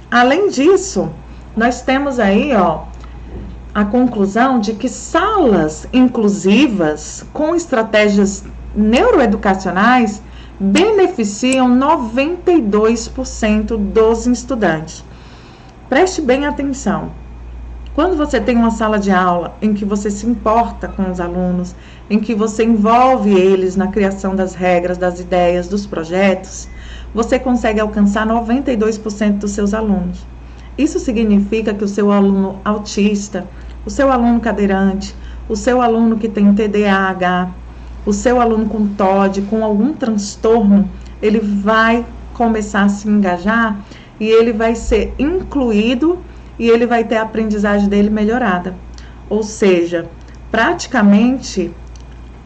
Além disso, nós temos aí, a conclusão de que salas inclusivas com estratégias neuroeducacionais beneficiam 92% dos estudantes. Preste bem atenção. Quando você tem uma sala de aula em que você se importa com os alunos, em que você envolve eles na criação das regras, das ideias, dos projetos, você consegue alcançar 92% dos seus alunos. Isso significa que o seu aluno autista, o seu aluno cadeirante, o seu aluno que tem TDAH, o seu aluno com TOD, com algum transtorno, ele vai começar a se engajar e ele vai ser incluído e ele vai ter a aprendizagem dele melhorada. Ou seja, praticamente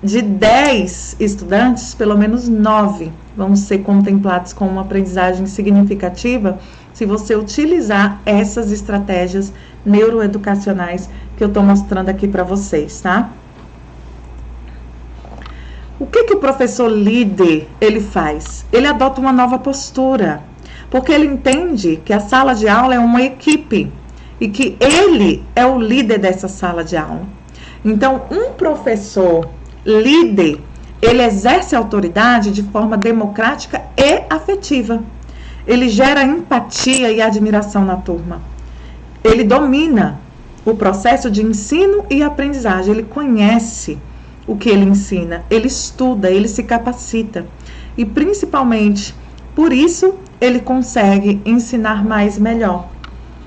de 10 estudantes, pelo menos 9 vão ser contemplados com uma aprendizagem significativa se você utilizar essas estratégias neuroeducacionais que eu estou mostrando aqui para vocês, tá? O que o professor líder, ele faz? Ele adota uma nova postura, porque ele entende que a sala de aula é uma equipe e que ele é o líder dessa sala de aula. Então, um professor líder, ele exerce autoridade de forma democrática e afetiva. Ele gera empatia e admiração na turma. Ele domina o processo de ensino e aprendizagem. Ele conhece o que ele ensina, ele estuda, ele se capacita. E principalmente, por isso, ele consegue ensinar mais melhor.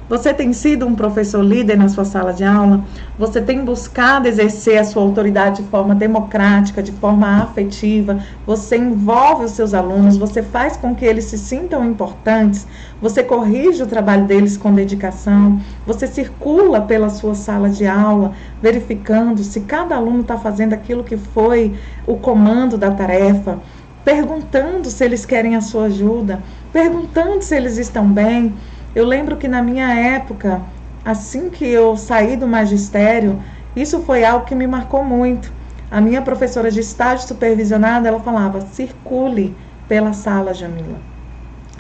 Você tem sido um professor líder na sua sala de aula? Você tem buscado exercer a sua autoridade de forma democrática, de forma afetiva? Você envolve os seus alunos, você faz com que eles se sintam importantes, você corrige o trabalho deles com dedicação, você circula pela sua sala de aula, verificando se cada aluno está fazendo aquilo que foi o comando da tarefa, perguntando se eles querem a sua ajuda, perguntando se eles estão bem. Eu lembro que na minha época, assim que eu saí do magistério, isso foi algo que me marcou muito. A minha professora de estágio supervisionado, ela falava: circule pela sala, Jamila.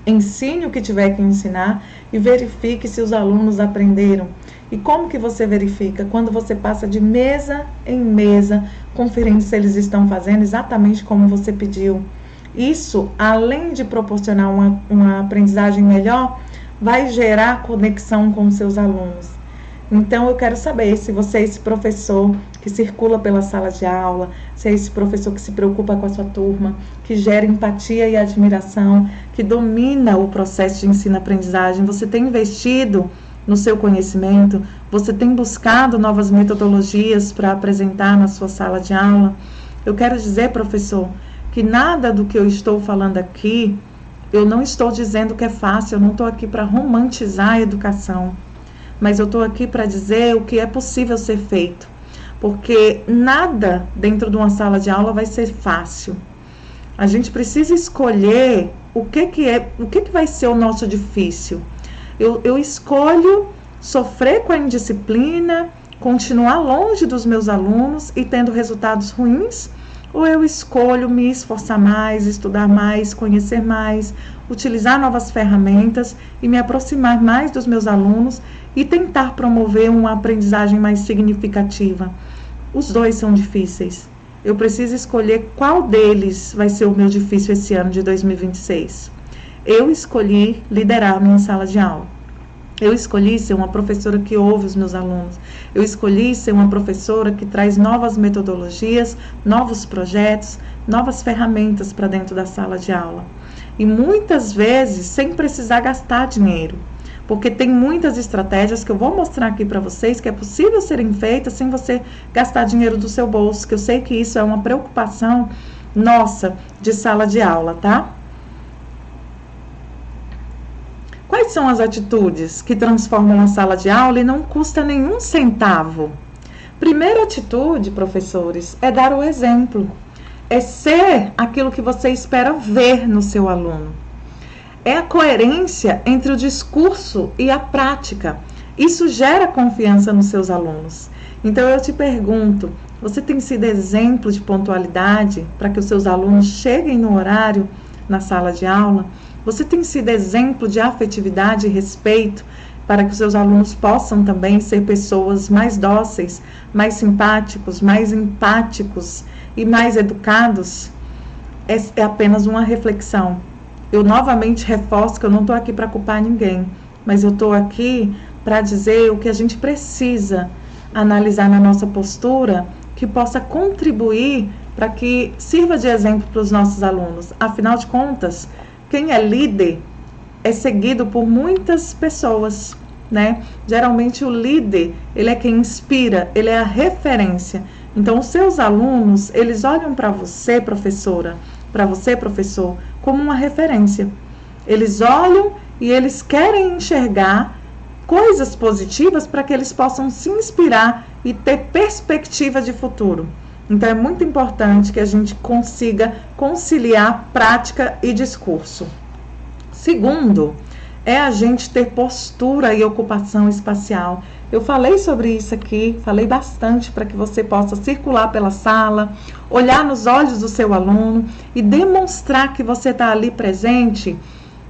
Ensine o que tiver que ensinar e verifique se os alunos aprenderam. E como que você verifica? Quando você passa de mesa em mesa, conferindo se eles estão fazendo exatamente como você pediu. Isso, além de proporcionar uma aprendizagem melhor, vai gerar conexão com os seus alunos. Então, eu quero saber se você é esse professor que circula pela sala de aula, se é esse professor que se preocupa com a sua turma, que gera empatia e admiração, que domina o processo de ensino-aprendizagem. Você tem investido no seu conhecimento, você tem buscado novas metodologias para apresentar na sua sala de aula. Eu quero dizer, professor, que nada do que eu estou falando aqui, eu não estou dizendo que é fácil, eu não estou aqui para romantizar a educação, mas eu estou aqui para dizer o que é possível ser feito, porque nada dentro de uma sala de aula vai ser fácil. A gente precisa escolher o que vai ser o nosso difícil. Eu escolho sofrer com a indisciplina, continuar longe dos meus alunos e tendo resultados ruins, ou eu escolho me esforçar mais, estudar mais, conhecer mais, utilizar novas ferramentas e me aproximar mais dos meus alunos e tentar promover uma aprendizagem mais significativa. Os dois são difíceis. Eu preciso escolher qual deles vai ser o meu difícil esse ano de 2026. Eu escolhi liderar minha sala de aula. Eu escolhi ser uma professora que ouve os meus alunos. Eu escolhi ser uma professora que traz novas metodologias, novos projetos, novas ferramentas para dentro da sala de aula. E muitas vezes sem precisar gastar dinheiro. Porque tem muitas estratégias que eu vou mostrar aqui para vocês que é possível serem feitas sem você gastar dinheiro do seu bolso. Que eu sei que isso é uma preocupação nossa de sala de aula, tá? Quais são as atitudes que transformam a sala de aula e não custa nenhum centavo? Primeira atitude, professores, é dar o exemplo. É ser aquilo que você espera ver no seu aluno. é a coerência entre o discurso e a prática. Isso gera confiança nos seus alunos. Então eu te pergunto, você tem sido exemplo de pontualidade para que os seus alunos cheguem no horário na sala de aula? Você tem sido exemplo de afetividade e respeito para que os seus alunos possam também ser pessoas mais dóceis, mais simpáticos, mais empáticos e mais educados? É apenas uma reflexão. Eu novamente reforço que eu não estou aqui para culpar ninguém, mas eu estou aqui para dizer o que a gente precisa analisar na nossa postura, que possa contribuir para que sirva de exemplo para os nossos alunos. Afinal de contas, quem é líder é seguido por muitas pessoas, né? Geralmente o líder, ele é quem inspira, ele é a referência. Então, os seus alunos, eles olham para você, professora, para você, professor, como uma referência. Eles olham e eles querem enxergar coisas positivas para que eles possam se inspirar e ter perspectiva de futuro. Então, é muito importante que a gente consiga conciliar prática e discurso. Segundo, é a gente ter postura e ocupação espacial. Eu falei sobre isso aqui, falei bastante para que você possa circular pela sala, olhar nos olhos do seu aluno e demonstrar que você está ali presente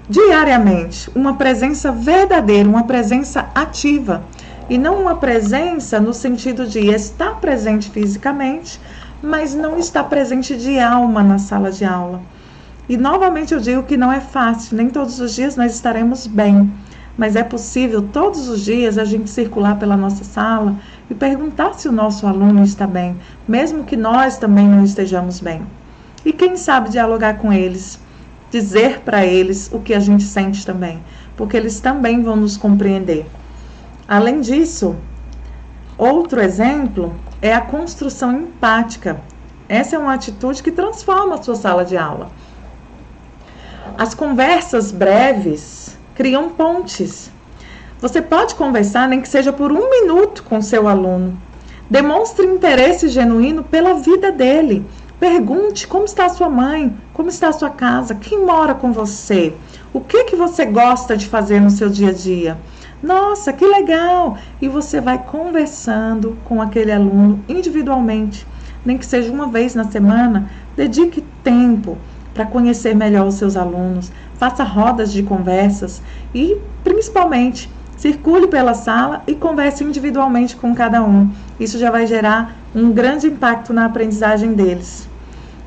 diariamente. Uma presença verdadeira, uma presença ativa. E não uma presença no sentido de estar presente fisicamente, mas não estar presente de alma na sala de aula. E novamente eu digo que não é fácil, nem todos os dias nós estaremos bem, mas é possível todos os dias a gente circular pela nossa sala e perguntar se o nosso aluno está bem, mesmo que nós também não estejamos bem. E quem sabe dialogar com eles, dizer para eles o que a gente sente também, porque eles também vão nos compreender. Além disso, outro exemplo é a construção empática. Essa é uma atitude que transforma a sua sala de aula. As conversas breves criam pontes. Você pode conversar, nem que seja por 1 minuto, com seu aluno. Demonstre interesse genuíno pela vida dele. Pergunte como está a sua mãe, como está a sua casa, quem mora com você, o que você gosta de fazer no seu dia a dia. Nossa, que legal! E você vai conversando com aquele aluno individualmente, nem que seja uma vez na semana. Dedique tempo para conhecer melhor os seus alunos, faça rodas de conversas e, principalmente, circule pela sala e converse individualmente com cada um. Isso já vai gerar um grande impacto na aprendizagem deles.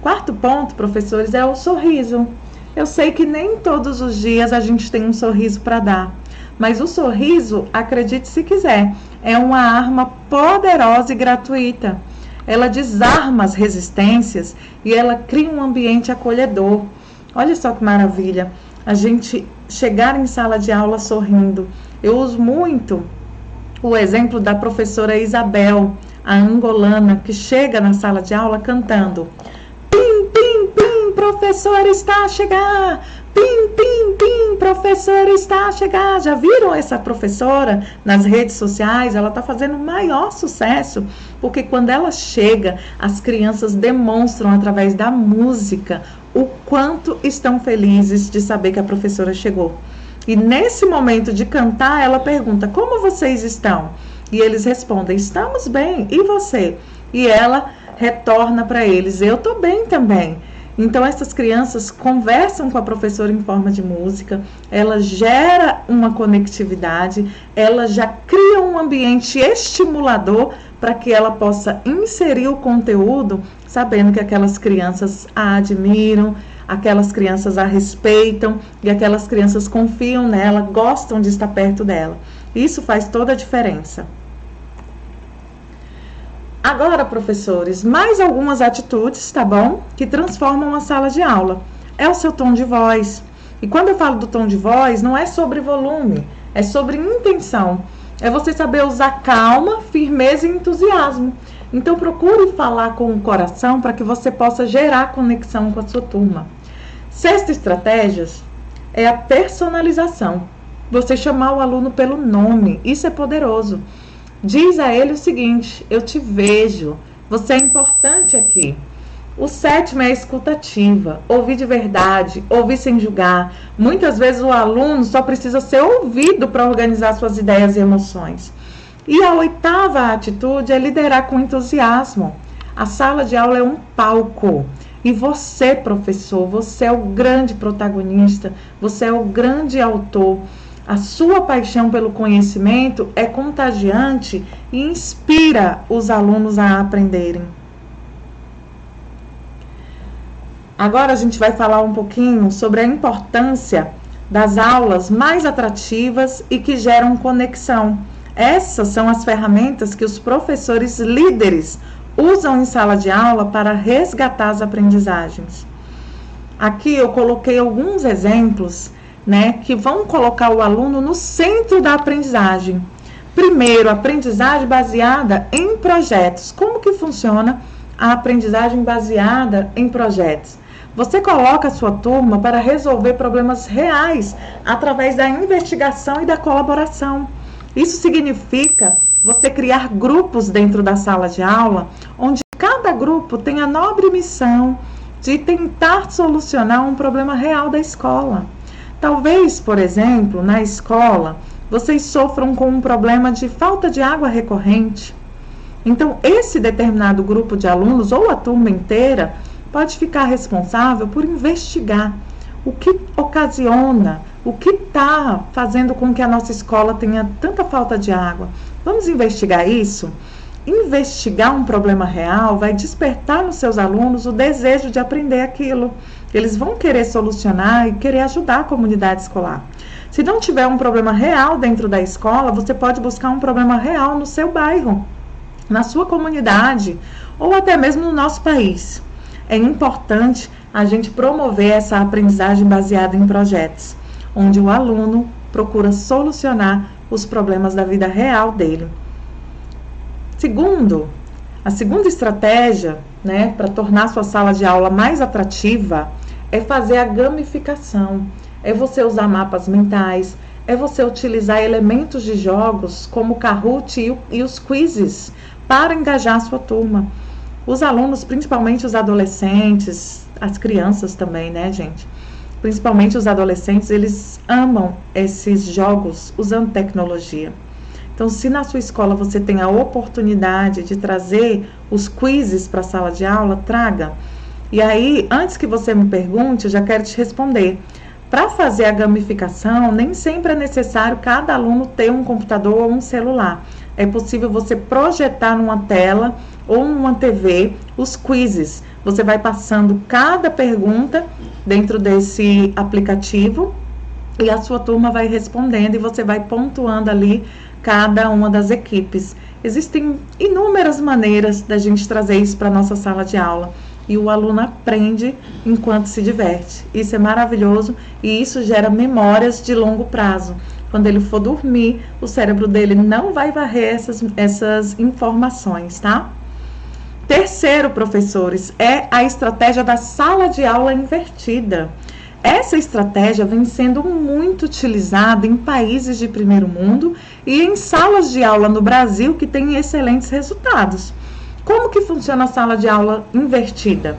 Quarto ponto, professores, é o sorriso. Eu sei que nem todos os dias a gente tem um sorriso para dar, mas o sorriso, acredite se quiser, é uma arma poderosa e gratuita. Ela desarma as resistências e ela cria um ambiente acolhedor. Olha só que maravilha, a gente chegar em sala de aula sorrindo. Eu uso muito o exemplo da professora Isabel, a angolana, que chega na sala de aula cantando: pim, pim, pim, professor está a chegar! Pim, pim, pim, professor está a chegar! Já viram essa professora nas redes sociais? Ela está fazendo maior sucesso, porque quando ela chega, as crianças demonstram através da música o quanto estão felizes de saber que a professora chegou. E nesse momento de cantar, ela pergunta: como vocês estão? E eles respondem: estamos bem, e você? E ela retorna para eles: eu estou bem também. Então, essas crianças conversam com a professora em forma de música, ela gera uma conectividade, ela já cria um ambiente estimulador para que ela possa inserir o conteúdo, sabendo que aquelas crianças a admiram, aquelas crianças a respeitam e aquelas crianças confiam nela, gostam de estar perto dela. Isso faz toda a diferença. Agora, professores, mais algumas atitudes, tá bom? Que transformam a sala de aula. É o seu tom de voz. E quando eu falo do tom de voz, não é sobre volume, é sobre intenção. É você saber usar calma, firmeza e entusiasmo. Então, procure falar com o coração para que você possa gerar conexão com a sua turma. Sexta estratégia é a personalização. Você chamar o aluno pelo nome. Isso é poderoso. Diz a ele o seguinte: eu te vejo, você é importante aqui. O sétimo é a escuta ativa, ouvir de verdade, ouvir sem julgar. Muitas vezes o aluno só precisa ser ouvido para organizar suas ideias e emoções. E a oitava atitude é liderar com entusiasmo. A sala de aula é um palco. E você, professor, você é o grande protagonista, você é o grande autor. A sua paixão pelo conhecimento é contagiante e inspira os alunos a aprenderem. Agora a gente vai falar um pouquinho sobre a importância das aulas mais atrativas e que geram conexão. Essas são as ferramentas que os professores líderes usam em sala de aula para resgatar as aprendizagens. Aqui eu coloquei alguns exemplos, que vão colocar o aluno no centro da aprendizagem. Primeiro, aprendizagem baseada em projetos. Como que funciona a aprendizagem baseada em projetos? Você coloca a sua turma para resolver problemas reais através da investigação e da colaboração. Isso significa você criar grupos dentro da sala de aula, onde cada grupo tem a nobre missão de tentar solucionar um problema real da escola. Talvez, por exemplo, na escola, vocês sofram com um problema de falta de água recorrente. Então, esse determinado grupo de alunos, ou a turma inteira, pode ficar responsável por investigar o que ocasiona, o que está fazendo com que a nossa escola tenha tanta falta de água. Vamos investigar isso? Investigar um problema real vai despertar nos seus alunos o desejo de aprender aquilo. Eles vão querer solucionar e querer ajudar a comunidade escolar. Se não tiver um problema real dentro da escola, você pode buscar um problema real no seu bairro, na sua comunidade ou até mesmo no nosso país. É importante a gente promover essa aprendizagem baseada em projetos, onde o aluno procura solucionar os problemas da vida real dele. A segunda estratégia, para tornar sua sala de aula mais atrativa, é fazer a gamificação. É você usar mapas mentais, é você utilizar elementos de jogos como o Kahoot e os quizzes para engajar a sua turma. Os alunos, principalmente os adolescentes, as crianças também, gente? Principalmente os adolescentes, eles amam esses jogos usando tecnologia. Então, se na sua escola você tem a oportunidade de trazer os quizzes para a sala de aula, traga. E aí, antes que você me pergunte, eu já quero te responder. Para fazer a gamificação, nem sempre é necessário cada aluno ter um computador ou um celular. É possível você projetar numa tela ou numa TV os quizzes. Você vai passando cada pergunta dentro desse aplicativo e a sua turma vai respondendo e você vai pontuando ali cada uma das equipes. Existem inúmeras maneiras da gente trazer isso para a nossa sala de aula e o aluno aprende enquanto se diverte. Isso é maravilhoso e isso gera memórias de longo prazo. Quando ele for dormir, o cérebro dele não vai varrer essas informações, tá? Terceiro, professores, é a estratégia da sala de aula invertida. Essa estratégia vem sendo muito utilizada em países de primeiro mundo e em salas de aula no Brasil que têm excelentes resultados. Como que funciona a sala de aula invertida?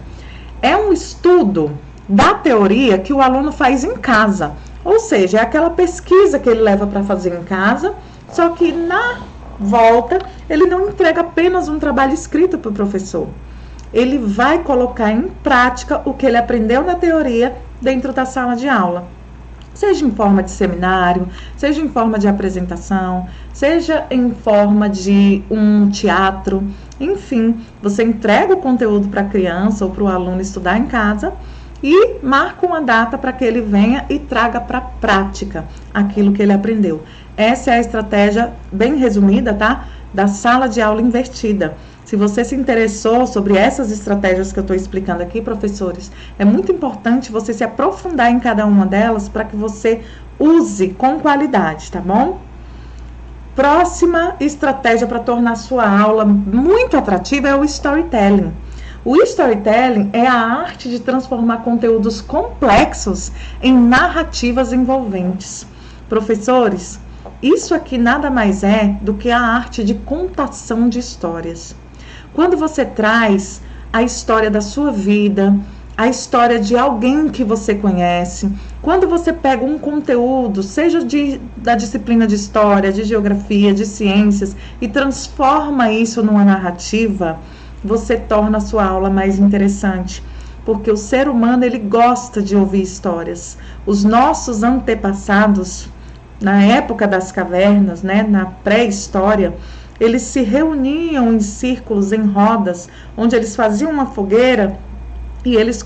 É um estudo da teoria que o aluno faz em casa. Ou seja, é aquela pesquisa que ele leva para fazer em casa, só que na volta ele não entrega apenas um trabalho escrito para o professor. Ele vai colocar em prática o que ele aprendeu na teoria dentro da sala de aula. Seja em forma de seminário, seja em forma de apresentação, seja em forma de um teatro. Enfim, você entrega o conteúdo para a criança ou para o aluno estudar em casa e marca uma data para que ele venha e traga para a prática aquilo que ele aprendeu. Essa é a estratégia bem resumida, tá? Da sala de aula invertida. Se você se interessou sobre essas estratégias que eu estou explicando aqui, professores, é muito importante você se aprofundar em cada uma delas para que você use com qualidade, tá bom? Próxima estratégia para tornar sua aula muito atrativa é o storytelling. O storytelling é a arte de transformar conteúdos complexos em narrativas envolventes. Professores, isso aqui nada mais é do que a arte de contação de histórias. Quando você traz a história da sua vida, a história de alguém que você conhece. Quando você pega um conteúdo, seja da disciplina de história, de geografia, de ciências, e transforma isso numa narrativa, você torna a sua aula mais interessante. Porque o ser humano, ele gosta de ouvir histórias. Os nossos antepassados, na época das cavernas, né, na pré-história, eles se reuniam em círculos, em rodas, onde eles faziam uma fogueira e eles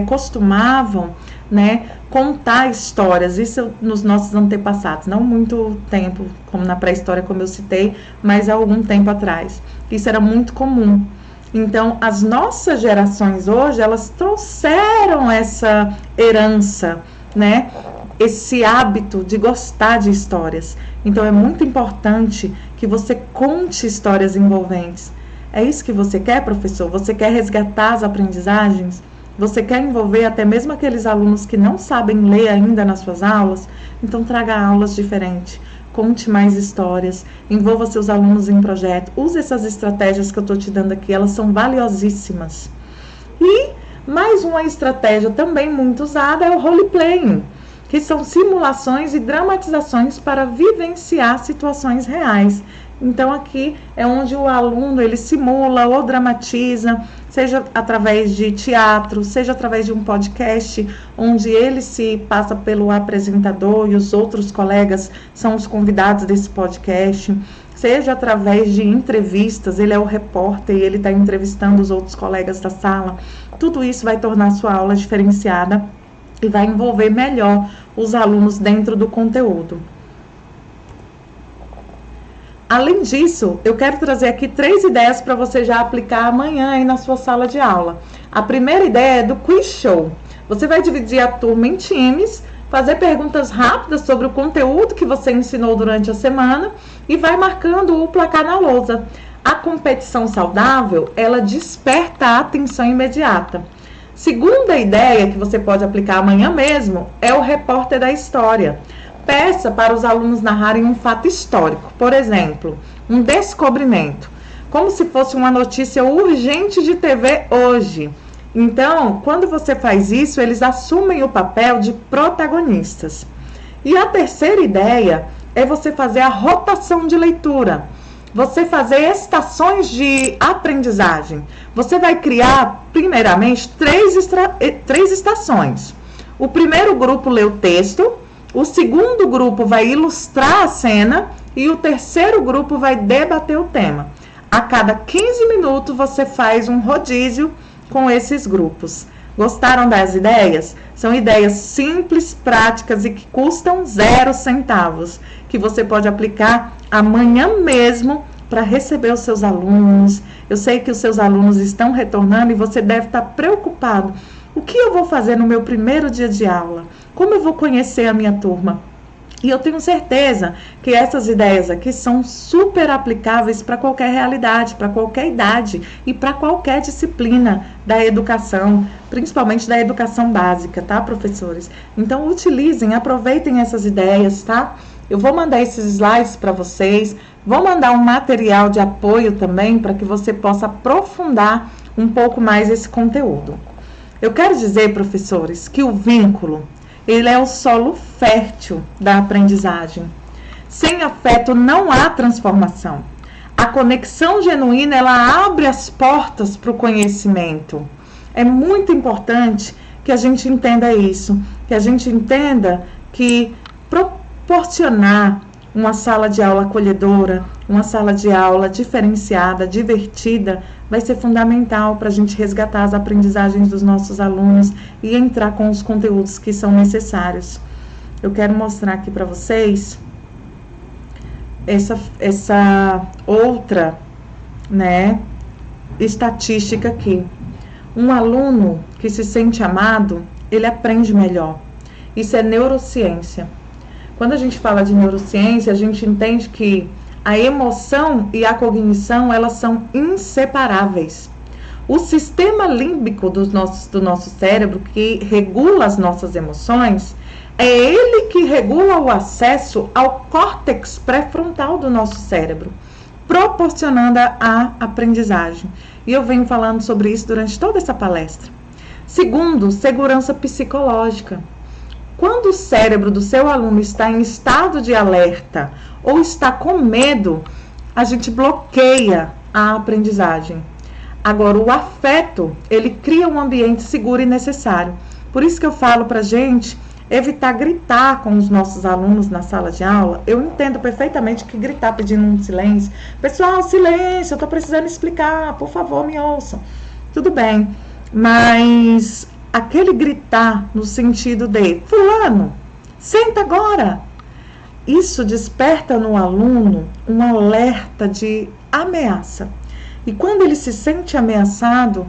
costumavam, né, contar histórias. Isso nos nossos antepassados, não muito tempo, como na pré-história, como eu citei, mas há algum tempo atrás. Isso era muito comum. Então, as nossas gerações hoje, elas trouxeram essa herança, né, esse hábito de gostar de histórias. Então, é muito importante que você conte histórias envolventes. É isso que você quer, professor? Você quer resgatar as aprendizagens? Você quer envolver até mesmo aqueles alunos que não sabem ler ainda nas suas aulas? Então, traga aulas diferentes. Conte mais histórias. Envolva seus alunos em projeto. Use essas estratégias que eu estou te dando aqui. Elas são valiosíssimas. E mais uma estratégia também muito usada é o role-playing, que são simulações e dramatizações para vivenciar situações reais. Então, aqui é onde o aluno, ele simula ou dramatiza, seja através de teatro, seja através de um podcast, onde ele se passa pelo apresentador e os outros colegas são os convidados desse podcast, seja através de entrevistas, ele é o repórter e ele está entrevistando os outros colegas da sala. Tudo isso vai tornar a sua aula diferenciada e vai envolver melhor os alunos dentro do conteúdo. Além disso, eu quero trazer aqui 3 ideias para você já aplicar amanhã aí na sua sala de aula. A primeira ideia é do quiz show. Você vai dividir a turma em times, fazer perguntas rápidas sobre o conteúdo que você ensinou durante a semana e vai marcando o placar na lousa. A competição saudável, ela desperta a atenção imediata. Segunda ideia que você pode aplicar amanhã mesmo é o repórter da história. Peça para os alunos narrarem um fato histórico, por exemplo, um descobrimento, como se fosse uma notícia urgente de TV hoje. Então, quando você faz isso, eles assumem o papel de protagonistas. E a terceira ideia é você fazer a rotação de leitura. Você fazer estações de aprendizagem. Você vai criar, primeiramente, 3 estações. O primeiro grupo lê o texto, o segundo grupo vai ilustrar a cena e o terceiro grupo vai debater o tema. A cada 15 minutos você faz um rodízio com esses grupos. Gostaram das ideias? São ideias simples, práticas e que custam 0 centavos, que você pode aplicar amanhã mesmo para receber os seus alunos. Eu sei que os seus alunos estão retornando e você deve estar preocupado. O que eu vou fazer no meu primeiro dia de aula? Como eu vou conhecer a minha turma? E eu tenho certeza que essas ideias aqui são super aplicáveis para qualquer realidade, para qualquer idade e para qualquer disciplina da educação, principalmente da educação básica, tá, professores? Então, utilizem, aproveitem essas ideias, tá? Eu vou mandar esses slides para vocês, vou mandar um material de apoio também para que você possa aprofundar um pouco mais esse conteúdo. Eu quero dizer, professores, que o vínculo, ele é o solo fértil da aprendizagem. Sem afeto não há transformação. A conexão genuína, ela abre as portas para o conhecimento. É muito importante que a gente entenda isso, que a gente entenda que proporcionar uma sala de aula acolhedora, uma sala de aula diferenciada, divertida, vai ser fundamental para a gente resgatar as aprendizagens dos nossos alunos e entrar com os conteúdos que são necessários. Eu quero mostrar aqui para vocês essa outra, né, estatística aqui. Um aluno que se sente amado, ele aprende melhor. Isso é neurociência. Quando a gente fala de neurociência, a gente entende que a emoção e a cognição, elas são inseparáveis. O sistema límbico do nosso cérebro, que regula as nossas emoções, é ele que regula o acesso ao córtex pré-frontal do nosso cérebro. proporcionando a aprendizagem. E eu venho falando sobre isso durante toda essa palestra. Segundo, segurança psicológica. Quando o cérebro do seu aluno está em estado de alerta ou está com medo, a gente bloqueia a aprendizagem. Agora, o afeto, ele cria um ambiente seguro e necessário. Por isso que eu falo para a gente evitar gritar com os nossos alunos na sala de aula. Eu entendo perfeitamente que gritar pedindo um silêncio. Pessoal, silêncio, eu estou precisando explicar, por favor, me ouçam. Tudo bem, mas aquele gritar no sentido de fulano, senta agora. Isso desperta no aluno um alerta de ameaça. E quando ele se sente ameaçado,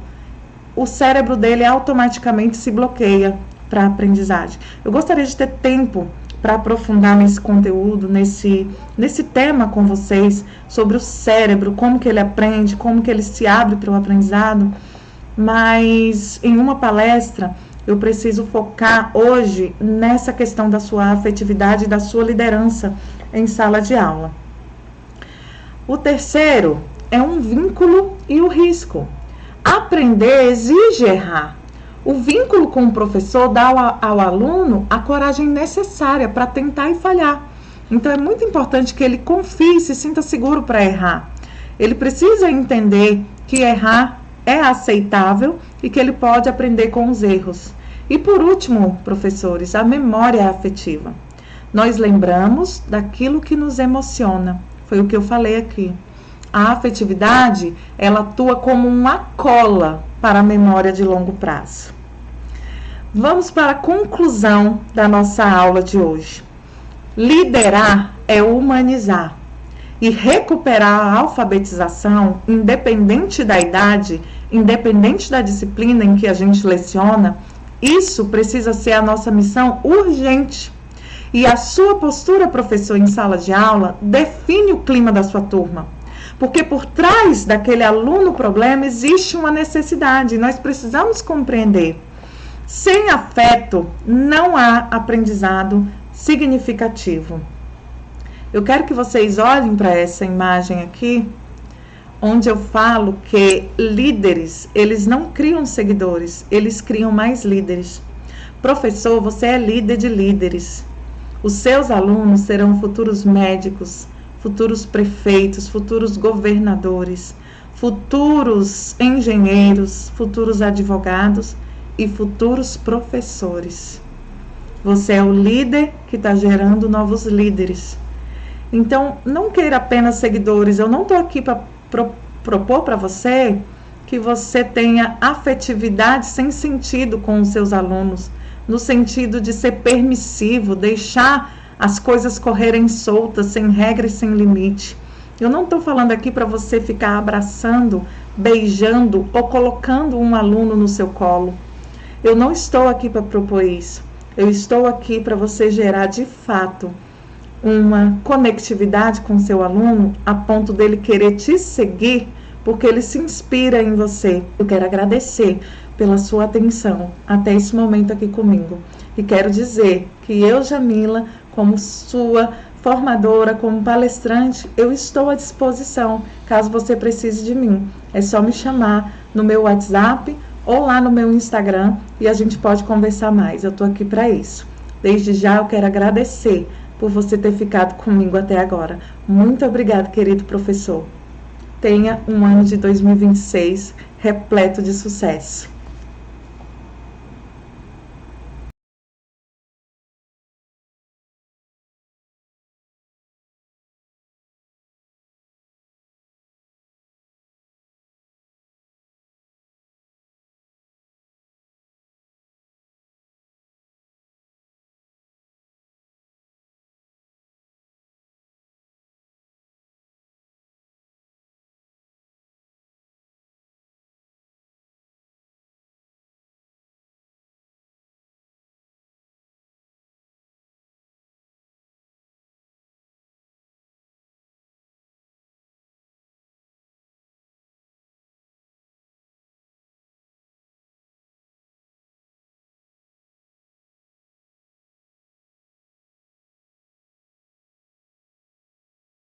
o cérebro dele automaticamente se bloqueia para a aprendizagem. Eu gostaria de ter tempo para aprofundar nesse conteúdo, nesse tema com vocês, sobre o cérebro, como que ele aprende, como que ele se abre para o aprendizado, mas em uma palestra eu preciso focar hoje nessa questão da sua afetividade e da sua liderança em sala de aula. O terceiro é um vínculo e o risco. Aprender exige errar. O vínculo com o professor dá ao aluno a coragem necessária para tentar e falhar. Então é muito importante que ele confie e se sinta seguro para errar. Ele precisa entender que errar é aceitável e que ele pode aprender com os erros. E por último, professores, a memória afetiva. Nós lembramos daquilo que nos emociona. Foi o que eu falei aqui. A afetividade, ela atua como uma cola para a memória de longo prazo. Vamos para a conclusão da nossa aula de hoje. Liderar é humanizar. E recuperar a alfabetização, independente da idade, independente da disciplina em que a gente leciona, isso precisa ser a nossa missão urgente. E a sua postura, professor, em sala de aula, define o clima da sua turma. Porque por trás daquele aluno problema existe uma necessidade, nós precisamos compreender. Sem afeto, não há aprendizado significativo. Eu quero que vocês olhem para essa imagem aqui, onde eu falo que líderes, eles não criam seguidores, eles criam mais líderes. Professor, você é líder de líderes. Os seus alunos serão futuros médicos, futuros prefeitos, futuros governadores, futuros engenheiros, futuros advogados e futuros professores. Você é o líder que está gerando novos líderes. Então, não queira apenas seguidores. Eu não estou aqui para propor para você que você tenha afetividade sem sentido com os seus alunos, no sentido de ser permissivo, deixar as coisas correrem soltas, sem regra e sem limite. Eu não estou falando aqui para você ficar abraçando, beijando ou colocando um aluno no seu colo. Eu não estou aqui para propor isso. Eu estou aqui para você gerar de fato uma conectividade com seu aluno a ponto dele querer te seguir porque ele se inspira em você. Eu quero agradecer pela sua atenção até esse momento aqui comigo. E quero dizer que eu, Jamila, como sua formadora, como palestrante, eu estou à disposição, caso você precise de mim. É só me chamar no meu WhatsApp ou lá no meu Instagram e a gente pode conversar mais. Eu estou aqui para isso. Desde já eu quero agradecer por você ter ficado comigo até agora. Muito obrigada, querido professor. Tenha um ano de 2026 repleto de sucesso.